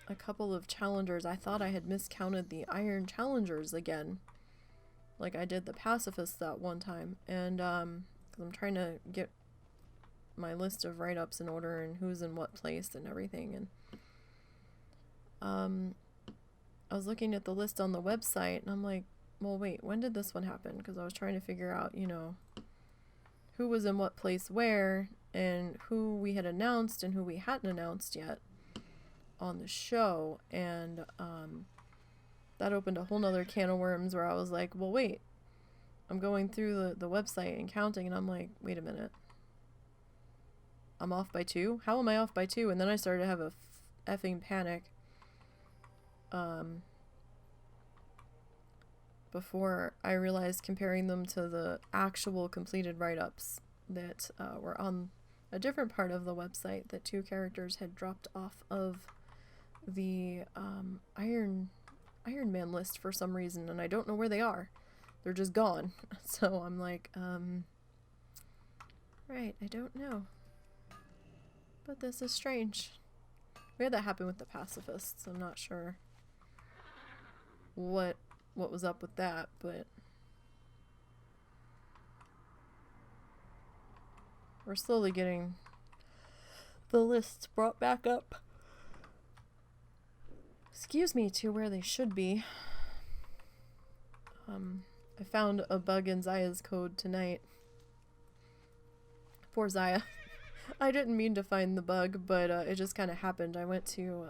a couple of challengers. I thought I had miscounted the iron challengers again, like I did the Pacifist that one time, and 'cause I'm trying to get my list of write-ups in order and who's in what place and everything, and I was looking at the list on the website, and I'm like, well, wait, when did this one happen? Because I was trying to figure out, you know, who was in what place where, and who we had announced and who we hadn't announced yet on the show, and that opened a whole nother can of worms where I was like, well, wait, I'm going through the website and counting, and I'm like, wait a minute, I'm off by 2? How am I off by 2? And then I started to have a effing panic before I realized, comparing them to the actual completed write-ups that were on a different part of the website, that 2 characters had dropped off of the Iron Man list for some reason, and I don't know where they are. They're just gone. So I'm like, right, I don't know. But this is strange. We had that happen with the Pacifists. I'm not sure what was up with that, but we're slowly getting the lists brought back up, excuse me, to where they should be. I found a bug in Zaya's code tonight. Poor Zaya. I didn't mean to find the bug, but it just kind of happened. I went to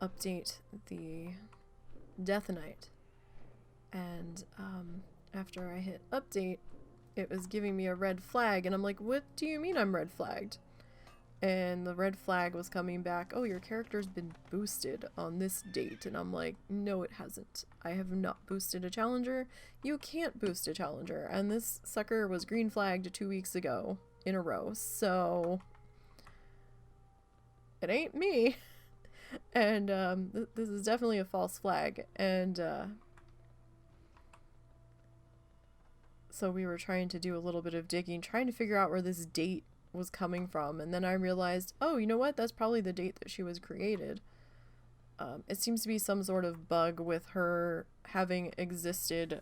update the Death Knight, and after I hit update, it was giving me a red flag, and I'm like, what do you mean I'm red flagged? And the red flag was coming back, oh, your character's been boosted on this date, and I'm like, no, it hasn't. I have not boosted a challenger. You can't boost a challenger, and this sucker was green flagged 2 weeks ago in a row, so it ain't me. And this is definitely a false flag, and so we were trying to do a little bit of digging, trying to figure out where this date was coming from, and then I realized, oh, you know what, that's probably the date that she was created. It seems to be some sort of bug with her having existed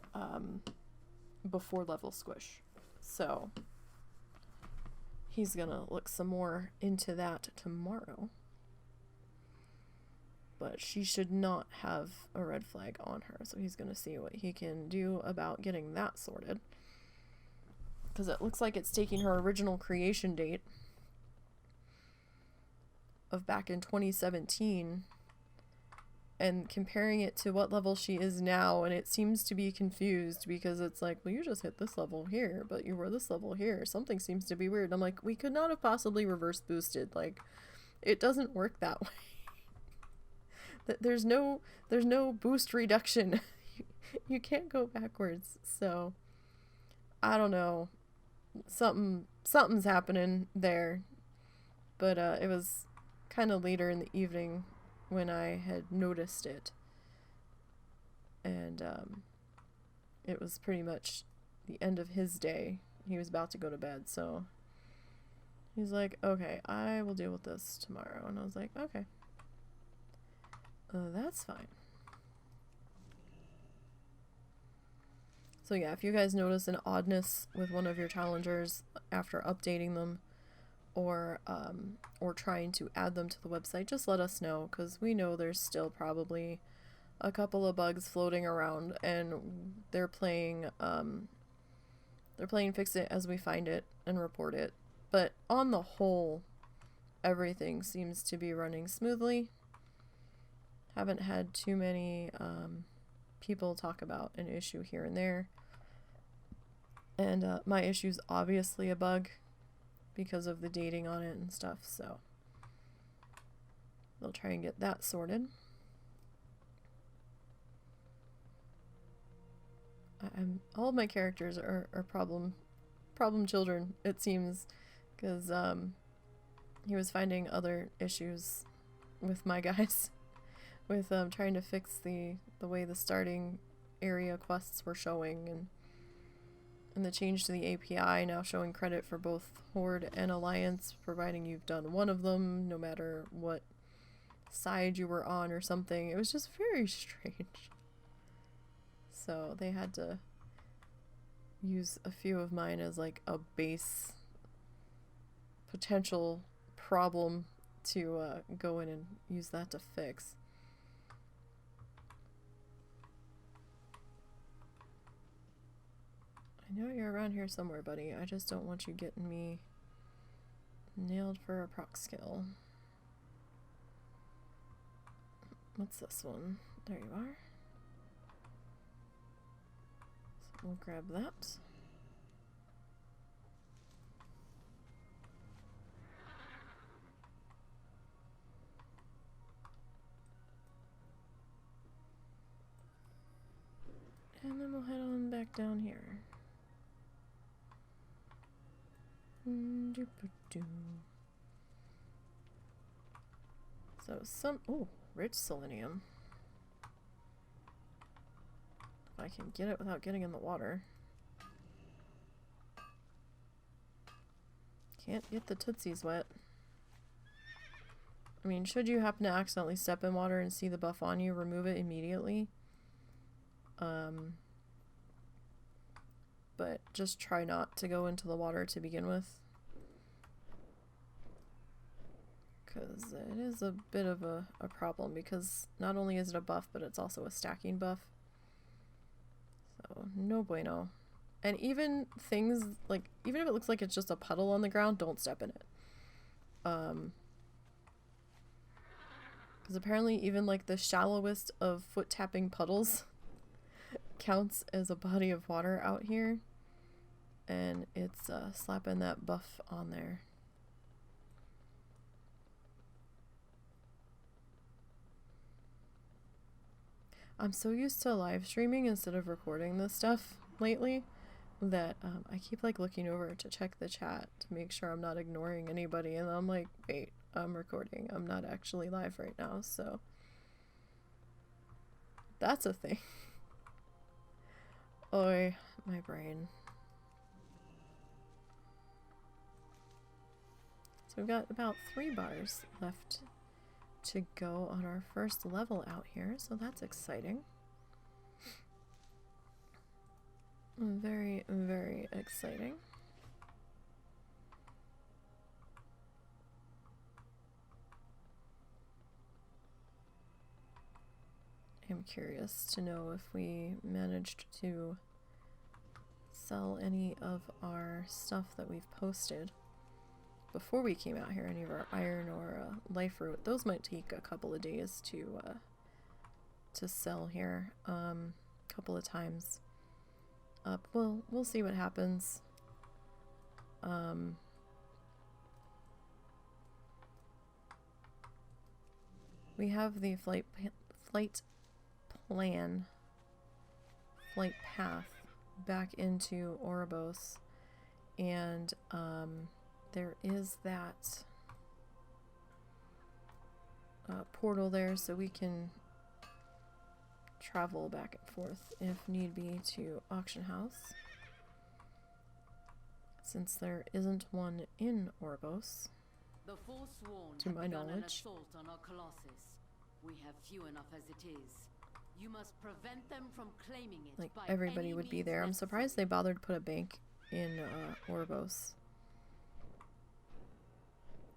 before level squish, so he's gonna look some more into that tomorrow. But she should not have a red flag on her, so he's gonna see what he can do about getting that sorted. because it looks like it's taking her original creation date of back in 2017 and comparing it to what level she is now, and it seems to be confused because it's like, well, you just hit this level here, but you were this level here. Something seems to be weird. I'm like, we could not have possibly reverse boosted. Like, it doesn't work that way. There's no boost reduction. You can't go backwards. So I don't know. Something's happening there. But it was kind of later in the evening when I had noticed it. And it was pretty much the end of his day. He was about to go to bed, so he's like, okay, I will deal with this tomorrow. And I was like, okay. That's fine. So yeah, if you guys notice an oddness with one of your challengers after updating them or trying to add them to the website, just let us know, because we know there's still probably a couple of bugs floating around, and they're playing fix it as we find it and report it. But on the whole, everything seems to be running smoothly. Haven't had too many people talk about an issue here and there. And my issue's obviously a bug because of the dating on it and stuff, so they'll try and get that sorted. All of my characters are problem children, it seems, because he was finding other issues with my guys. With trying to fix the way the starting area quests were showing, and the change to the API now showing credit for both Horde and Alliance, providing you've done one of them, no matter what side you were on or something. It was just very strange. So they had to use a few of mine as like a base potential problem to go in and use that to fix. I know you're around here somewhere, buddy. I just don't want you getting me nailed for a proc skill. What's this one? There you are. So we'll grab that. And then we'll head on back down here. So rich selenium. If I can get it without getting in the water. Can't get the tootsies wet. I mean, should you happen to accidentally step in water and see the buff on you, remove it immediately. But just try not to go into the water to begin with. Because it is a bit of a problem, because not only is it a buff, but it's also a stacking buff. So, no bueno. And even things, like, even if it looks like it's just a puddle on the ground, don't step in it. Because apparently even, like, the shallowest of foot-tapping puddles counts as a body of water out here. And it's slapping that buff on there. I'm so used to live streaming instead of recording this stuff lately that I keep like looking over to check the chat to make sure I'm not ignoring anybody, and I'm like, wait, I'm recording. I'm not actually live right now, so that's a thing. Oy, my brain. So we've got about 3 bars left to go on our first level out here, so that's exciting. Very, very exciting. I'm curious to know if we managed to sell any of our stuff that we've posted before we came out here, any of our iron or life root. Those might take a couple of days to sell here, couple of times up. We'll see what happens. We have the flight path back into Oribos, and there is that portal there, so we can travel back and forth if need be to Auction House, since there isn't one in Oribos. The Forsworn To have my begun an knowledge. assault on our Colossus. We have few enough as it is. You must prevent them from claiming it. Like, by everybody any would be means there. I'm surprised they necessary. bothered to put a bank in Oribos.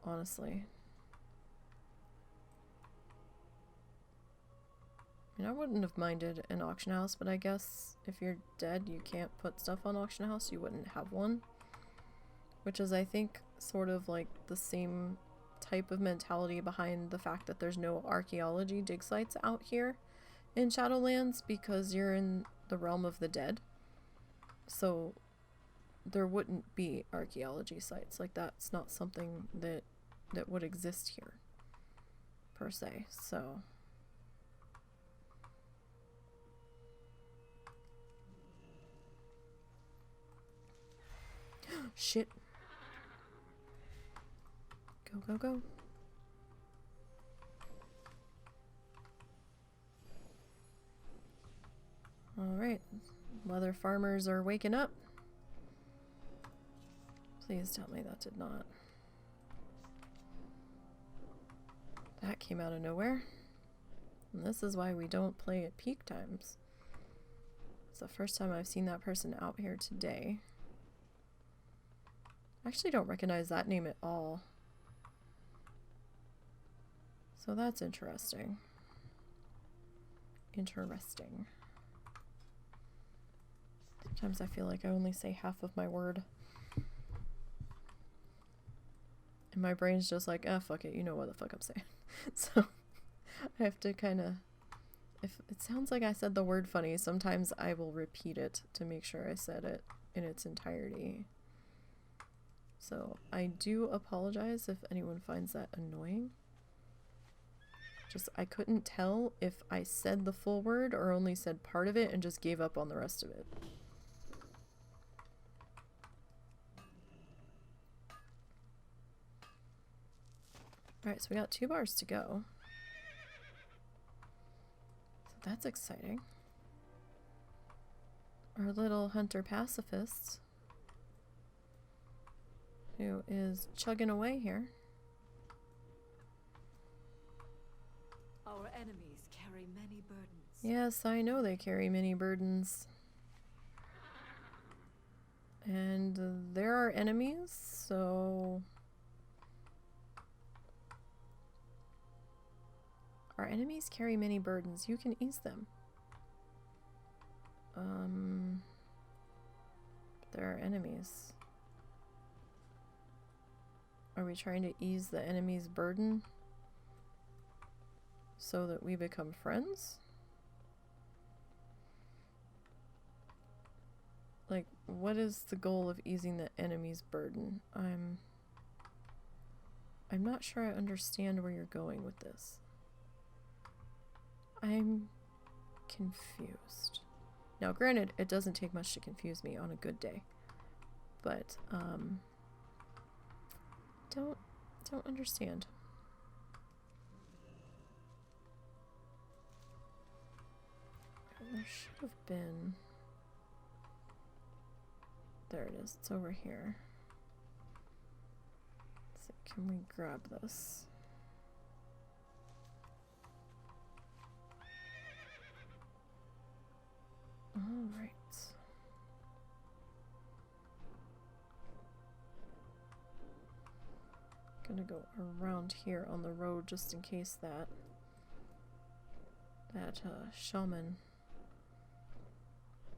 Honestly. I mean, I wouldn't have minded an auction house, but I guess if you're dead, you can't put stuff on auction house, you wouldn't have one. Which is, I think, sort of like the same type of mentality behind the fact that there's no archaeology dig sites out here in Shadowlands, because you're in the realm of the dead. So there wouldn't be archaeology sites. Like, that's not something that would exist here per se. So shit. Go, go, go. Alright. Leather farmers are waking up. Please tell me that did not. That came out of nowhere. And this is why we don't play at peak times. It's the first time I've seen that person out here today. I actually don't recognize that name at all. So that's interesting. Interesting. Sometimes I feel like I only say half of my word. And my brain's just like, ah, fuck it, you know what the fuck I'm saying. So I have to kind of, if it sounds like I said the word funny, sometimes I will repeat it to make sure I said it in its entirety. So I do apologize if anyone finds that annoying. Just, I couldn't tell if I said the full word or only said part of it and just gave up on the rest of it. Alright, so we got 2 bars to go. So that's exciting. Our little hunter pacifist, who is chugging away here. Our enemies carry many burdens. Yes, I know they carry many burdens. And there are enemies, so... Our enemies carry many burdens. You can ease them. There are enemies. Are we trying to ease the enemy's burden so that we become friends? Like, what is the goal of easing the enemy's burden? I'm not sure I understand where you're going with this. I'm confused. Now, granted, it doesn't take much to confuse me on a good day, but don't understand. There should have been. There it is. It's over here. So can we grab this? All right. Gonna go around here on the road just in case that shaman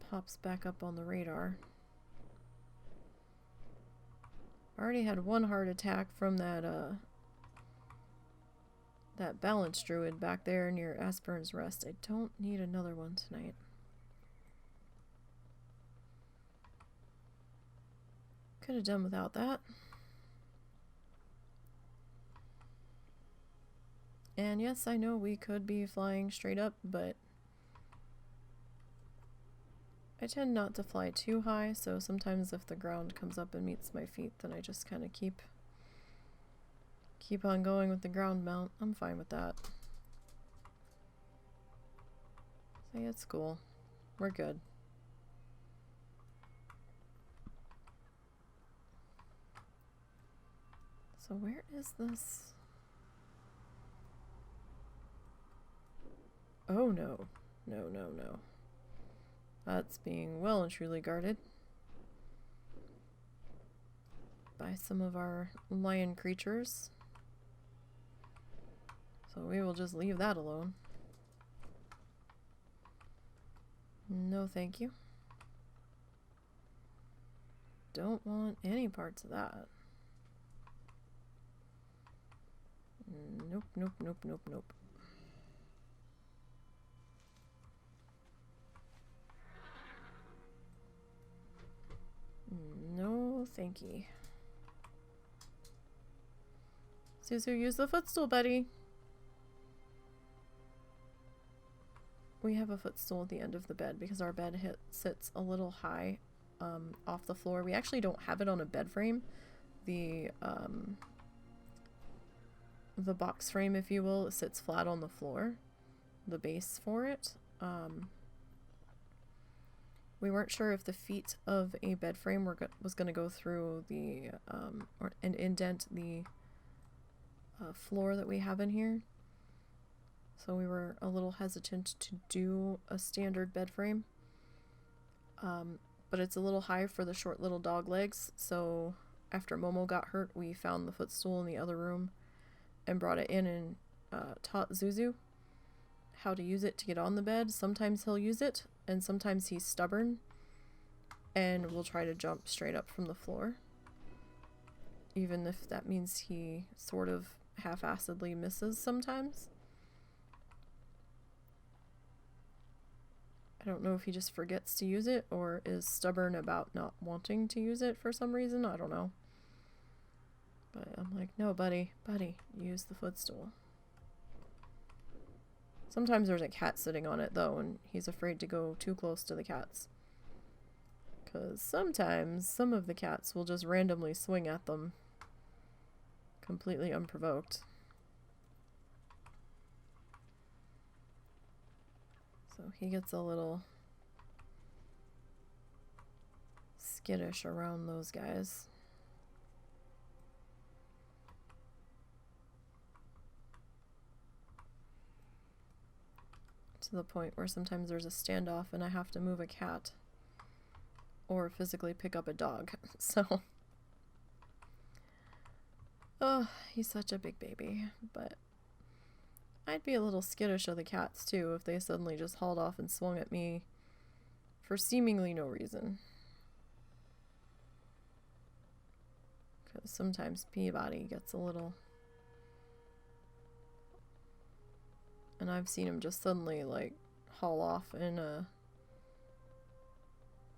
pops back up on the radar. I already had one heart attack from that balance druid back there near Aspern's Rest. I don't need another one tonight. Could have done without that. And yes, I know we could be flying straight up, but I tend not to fly too high, so sometimes if the ground comes up and meets my feet, then I just kind of keep on going with the ground mount. I'm fine with that. So yeah, it's cool. We're good. So where is this? Oh no. No, no, no. That's being well and truly guarded by some of our lion creatures. So we will just leave that alone. No, thank you. Don't want any parts of that. Nope, nope, nope, nope, nope. No, thank you. Suzu, use the footstool, buddy. We have a footstool at the end of the bed because our bed sits a little high off the floor. We actually don't have it on a bed frame. The box frame, if you will, sits flat on the floor. The base for it. We weren't sure if the feet of a bed frame was going to go through the and indent the floor that we have in here. So we were a little hesitant to do a standard bed frame. But it's a little high for the short little dog legs. So after Momo got hurt, we found the footstool in the other room and brought it in and taught Zuzu how to use it to get on the bed. Sometimes he'll use it, and sometimes he's stubborn and will try to jump straight up from the floor, even if that means he sort of half-assedly misses sometimes. I don't know if he just forgets to use it or is stubborn about not wanting to use it for some reason. I don't know. But I'm like, no, buddy, use the footstool. Sometimes there's a cat sitting on it, though, and he's afraid to go too close to the cats. Because sometimes some of the cats will just randomly swing at them. Completely unprovoked. So he gets a little skittish around those guys. To the point where sometimes there's a standoff and I have to move a cat or physically pick up a dog. So oh, he's such a big baby. But I'd be a little skittish of the cats too if they suddenly just hauled off and swung at me for seemingly no reason. Because sometimes Peabody gets a little... And I've seen him just suddenly, like, haul off and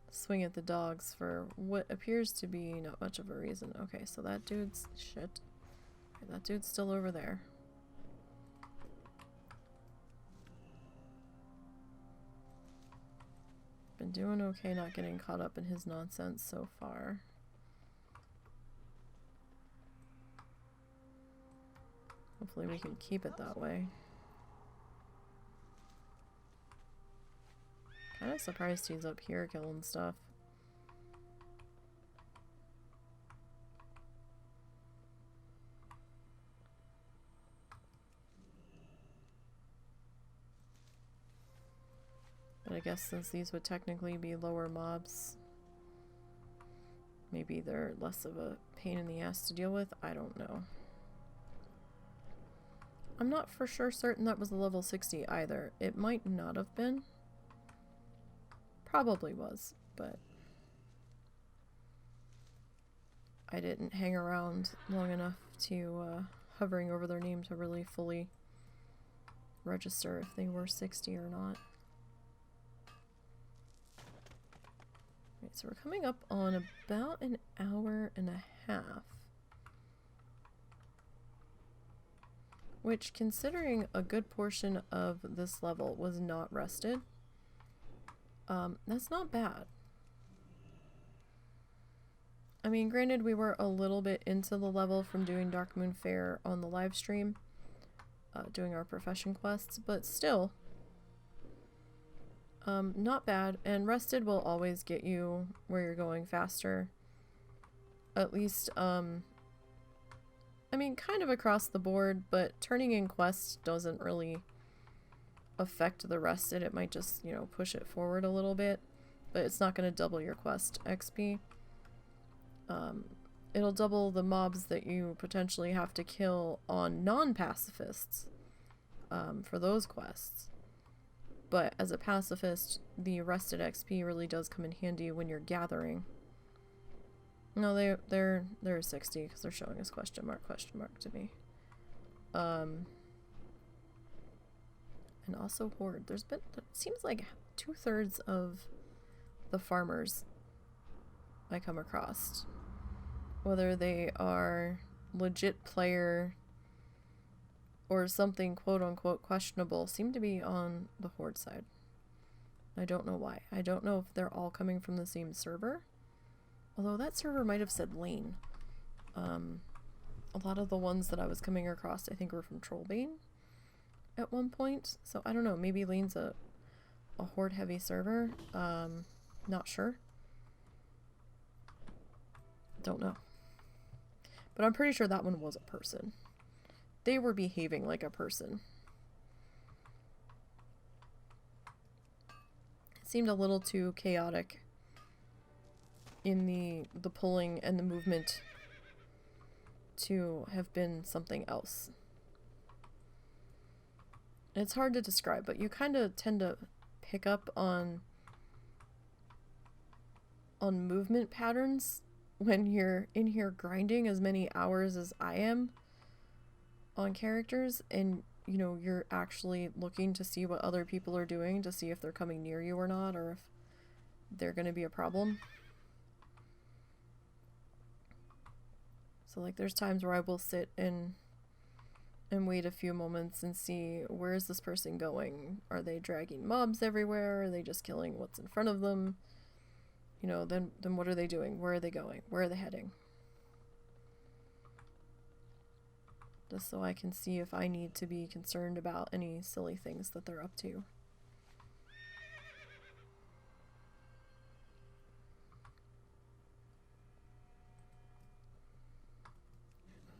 swing at the dogs for what appears to be not much of a reason. Okay, so that dude's... Shit. Okay, that dude's still over there. Been doing okay not getting caught up in his nonsense so far. Hopefully we can keep it that way. Kinda surprised he's up here killing stuff. But I guess since these would technically be lower mobs, maybe they're less of a pain in the ass to deal with. I don't know. I'm not for sure certain that was a level 60 either. It might not have been. Probably was, but I didn't hang around long enough to hovering over their name to really fully register if they were 60 or not. Right, so we're coming up on about an hour and a half. Which, considering a good portion of this level was not rested, that's not bad. I mean, granted, we were a little bit into the level from doing Dark Moon Fair on the live stream, doing our profession quests, but still, not bad. And rested will always get you where you're going faster. At least, I mean, kind of across the board, but turning in quests doesn't really affect the rested. It might just, you know, push it forward a little bit, but it's not going to double your quest XP. It'll double the mobs that you potentially have to kill on non-pacifists for those quests. But as a pacifist, the rested XP really does come in handy when you're gathering. No, they're 60 because they're showing us question mark to me. And also horde. There's been, it seems like 2/3 of the farmers I come across, whether they are legit player or something quote-unquote questionable, seem to be on the horde side. I don't know why. I don't know if they're all coming from the same server, although that server might have said lane. A lot of the ones that I was coming across I think were from Trollbane at one point, so I don't know, maybe lane's a horde heavy server. Not sure. Don't know. But I'm pretty sure that one was a person. They were behaving like a person. It seemed a little too chaotic in the pulling and the movement to have been something else. It's hard to describe, but you kind of tend to pick up on movement patterns when you're in here grinding as many hours as I am on characters, and you know, you're actually looking to see what other people are doing to see if they're coming near you or not, or if they're going to be a problem. So like there's times where I will sit and wait a few moments and see, where is this person going? Are they dragging mobs everywhere? Are they just killing what's in front of them? You know, then what are they doing? Where are they going? Where are they heading? Just so I can see if I need to be concerned about any silly things that they're up to.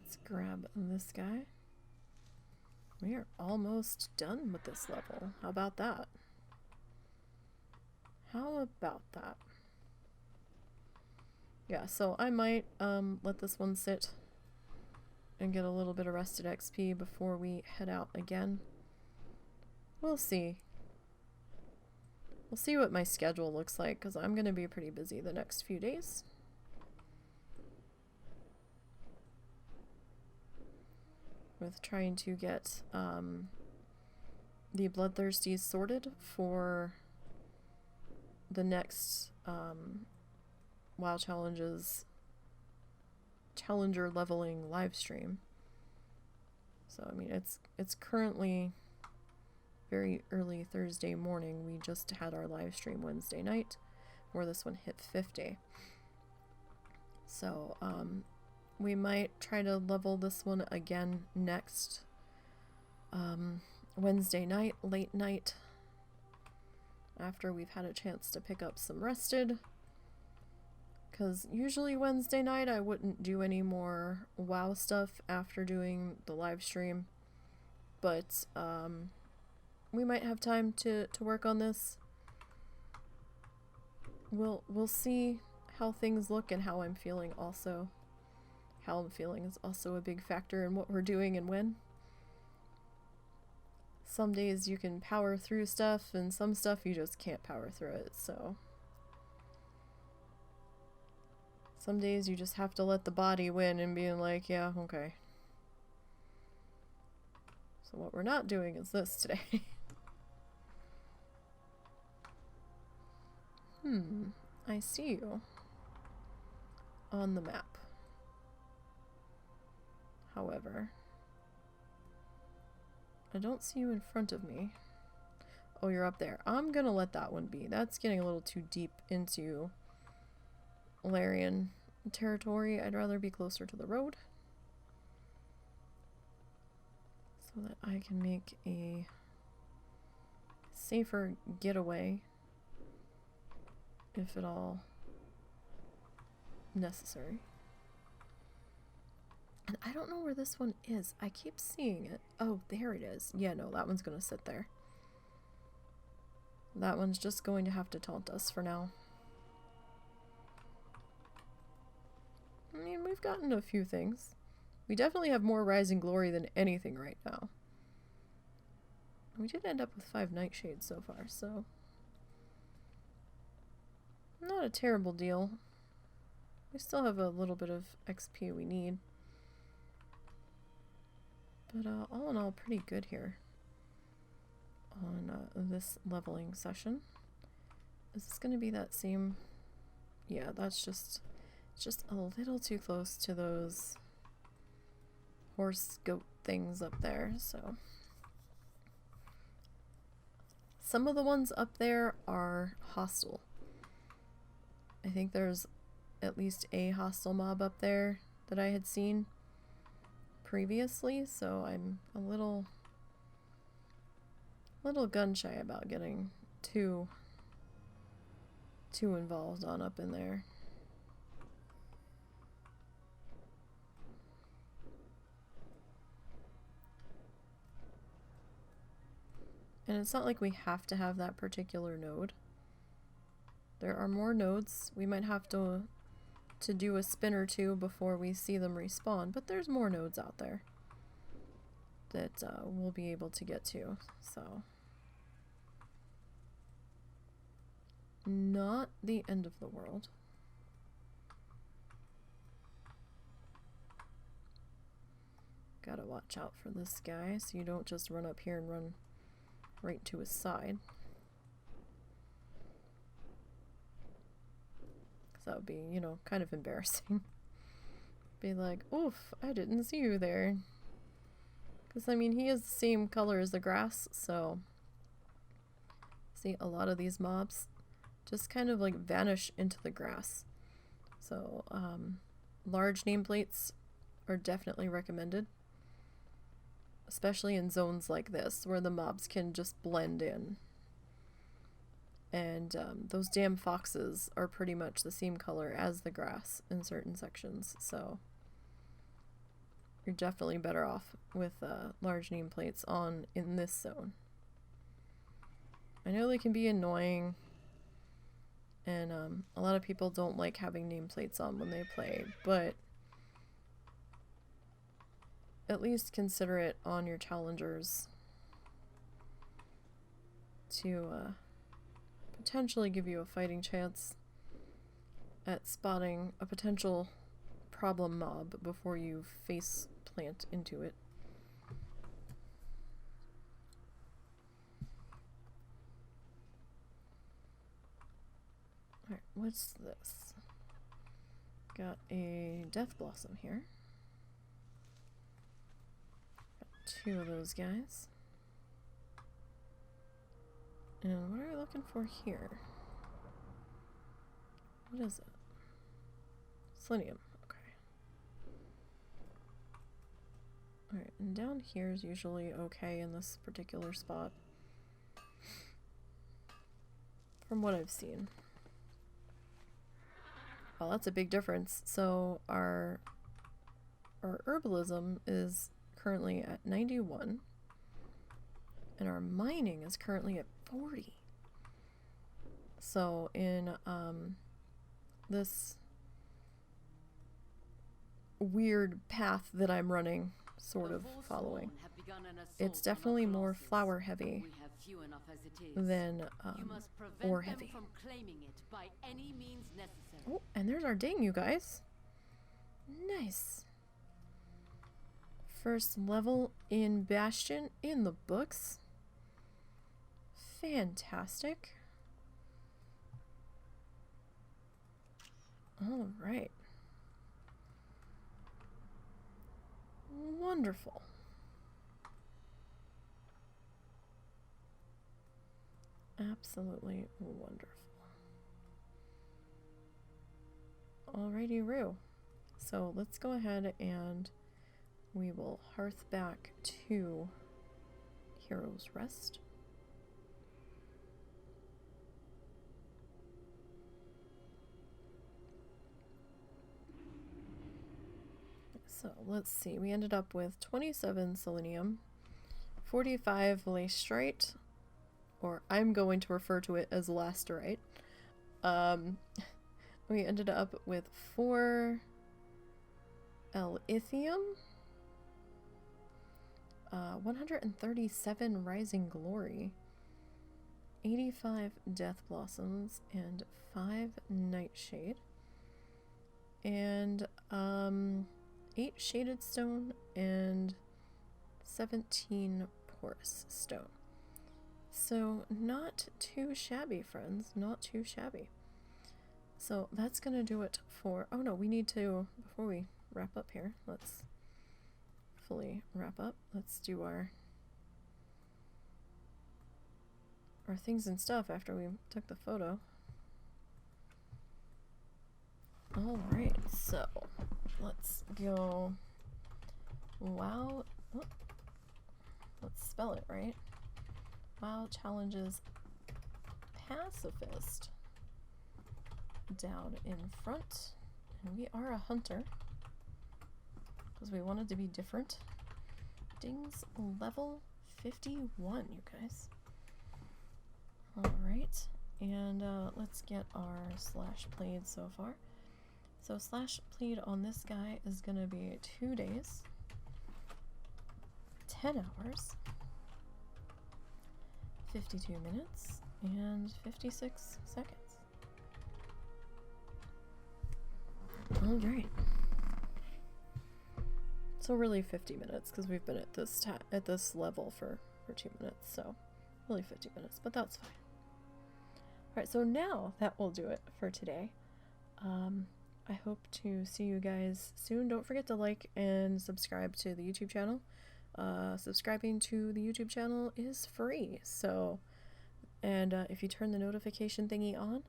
Let's grab this guy. We are almost done with this level. How about that? How about that? Yeah, so I might let this one sit and get a little bit of rested XP before we head out again. We'll see. We'll see what my schedule looks like, because I'm going to be pretty busy the next few days. With trying to get the Bloodthirsties sorted for the next WoW Challenges Challenger leveling live stream. So I mean, it's currently very early Thursday morning. We just had our live stream Wednesday night where this one hit 50. So we might try to level this one again next Wednesday night, late night, after we've had a chance to pick up some rested. Because usually Wednesday night I wouldn't do any more WoW stuff after doing the live stream. But we might have time to work on this. We'll see how things look and how I'm feeling also. How I'm feeling is also a big factor in what we're doing and when. Some days you can power through stuff, and some stuff you just can't power through it, so Some days you just have to let the body win and being like, yeah, okay. So what we're not doing is this today. I see you on the map. However, I don't see you in front of me. Oh, you're up there. I'm gonna let that one be. That's getting a little too deep into Larian territory. I'd rather be closer to the road so that I can make a safer getaway if at all necessary. And I don't know where this one is. I keep seeing it. Oh, there it is. Yeah, no, that one's gonna sit there. That one's just going to have to taunt us for now. I mean, we've gotten a few things. We definitely have more Rising Glory than anything right now. We did end up with 5 Nightshades so far, so not a terrible deal. We still have a little bit of XP we need. But all in all, pretty good here on this leveling session. Is this going to be that same? Yeah, that's just a little too close to those horse goat things up there, so. Some of the ones up there are hostile. I think there's at least a hostile mob up there that I had seen previously, so I'm a little gun shy about getting too involved on up in there. And it's not like we have to have that particular node. There are more nodes. We might have to do a spin or two before we see them respawn, but there's more nodes out there that we'll be able to get to, so. Not the end of the world. Gotta watch out for this guy so you don't just run up here and run right to his side. That would be, you know, kind of embarrassing. Be like, oof, I didn't see you there. Because, I mean, he is the same color as the grass, so. See, a lot of these mobs just kind of like vanish into the grass. So, large nameplates are definitely recommended. Especially in zones like this, where the mobs can just blend in. And those damn foxes are pretty much the same color as the grass in certain sections, so you're definitely better off with large nameplates on in this zone. I know they can be annoying, and a lot of people don't like having nameplates on when they play, but at least consider it on your challengers to potentially give you a fighting chance at spotting a potential problem mob before you face plant into it. Alright, what's this? Got a Death Blossom here. Got 2 of those guys. And what are we looking for here? What is it? Selenium. Okay. Alright, and down here is usually okay in this particular spot. From what I've seen. Well, that's a big difference. So our herbalism is currently at 91. And our mining is currently at 40. So in this weird path that I'm running sort The of following. Forsworn have begun an assault It's on our definitely more colossus. flower heavy We have few enough as it is. than You must prevent ore them heavy. from claiming it by any means necessary. Oh, and there's our ding, you guys. Nice. First level in Bastion in the books. Fantastic. All right. Wonderful. Absolutely wonderful. Alrighty, Roo. So let's go ahead and we will hearth back to Hero's Rest. So let's see, we ended up with 27 selenium, 45 lacerite, or I'm going to refer to it as lasterite. We ended up with 4 lithium, 137 rising glory, 85 death blossoms, and 5 nightshade, and 8 shaded stone and 17 porous stone. So not too shabby, friends, not too shabby. So that's gonna do it for, oh no, we need to, before we wrap up here, let's fully wrap up. Let's do our things and stuff after we took the photo. Alright, so let's go WoW. Oh, let's spell it right. WoW challenges Pacifist down in front. And we are a hunter because we wanted to be different. Ding's level 51, you guys. Alright, and let's get our slash played so far. So slash played on this guy is gonna be 2 days, 10 hours, 52 minutes, and 56 seconds. Alright. So really 50 minutes because we've been at this level for 2 minutes, so really 50 minutes, but that's fine. Alright, so now that will do it for today. I hope to see you guys soon. Don't forget to like and subscribe to the YouTube channel. Subscribing to the YouTube channel is free, so, and if you turn the notification thingy on,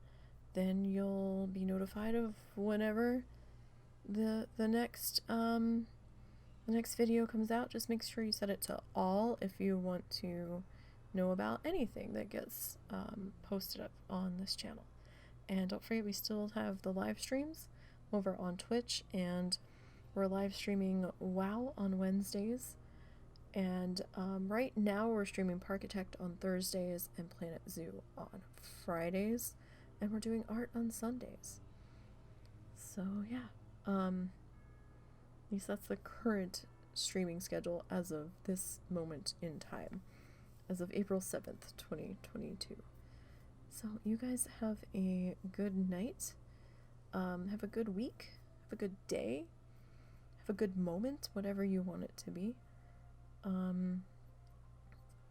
then you'll be notified of whenever the next video comes out. Just make sure you set it to all if you want to know about anything that gets posted up on this channel. And don't forget, we still have the live streams over on Twitch, and we're live streaming WoW on Wednesdays, and right now we're streaming Parkitect on Thursdays and Planet Zoo on Fridays, and we're doing art on Sundays. So yeah, at least that's the current streaming schedule as of this moment in time, as of April 7th, 2022. So you guys have a good night, have a good week, have a good day, have a good moment, whatever you want it to be.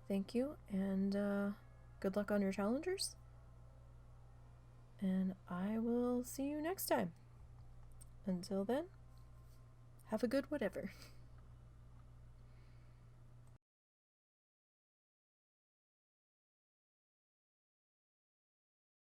Thank you, and good luck on your challengers, and I will see you next time. Until then, have a good whatever.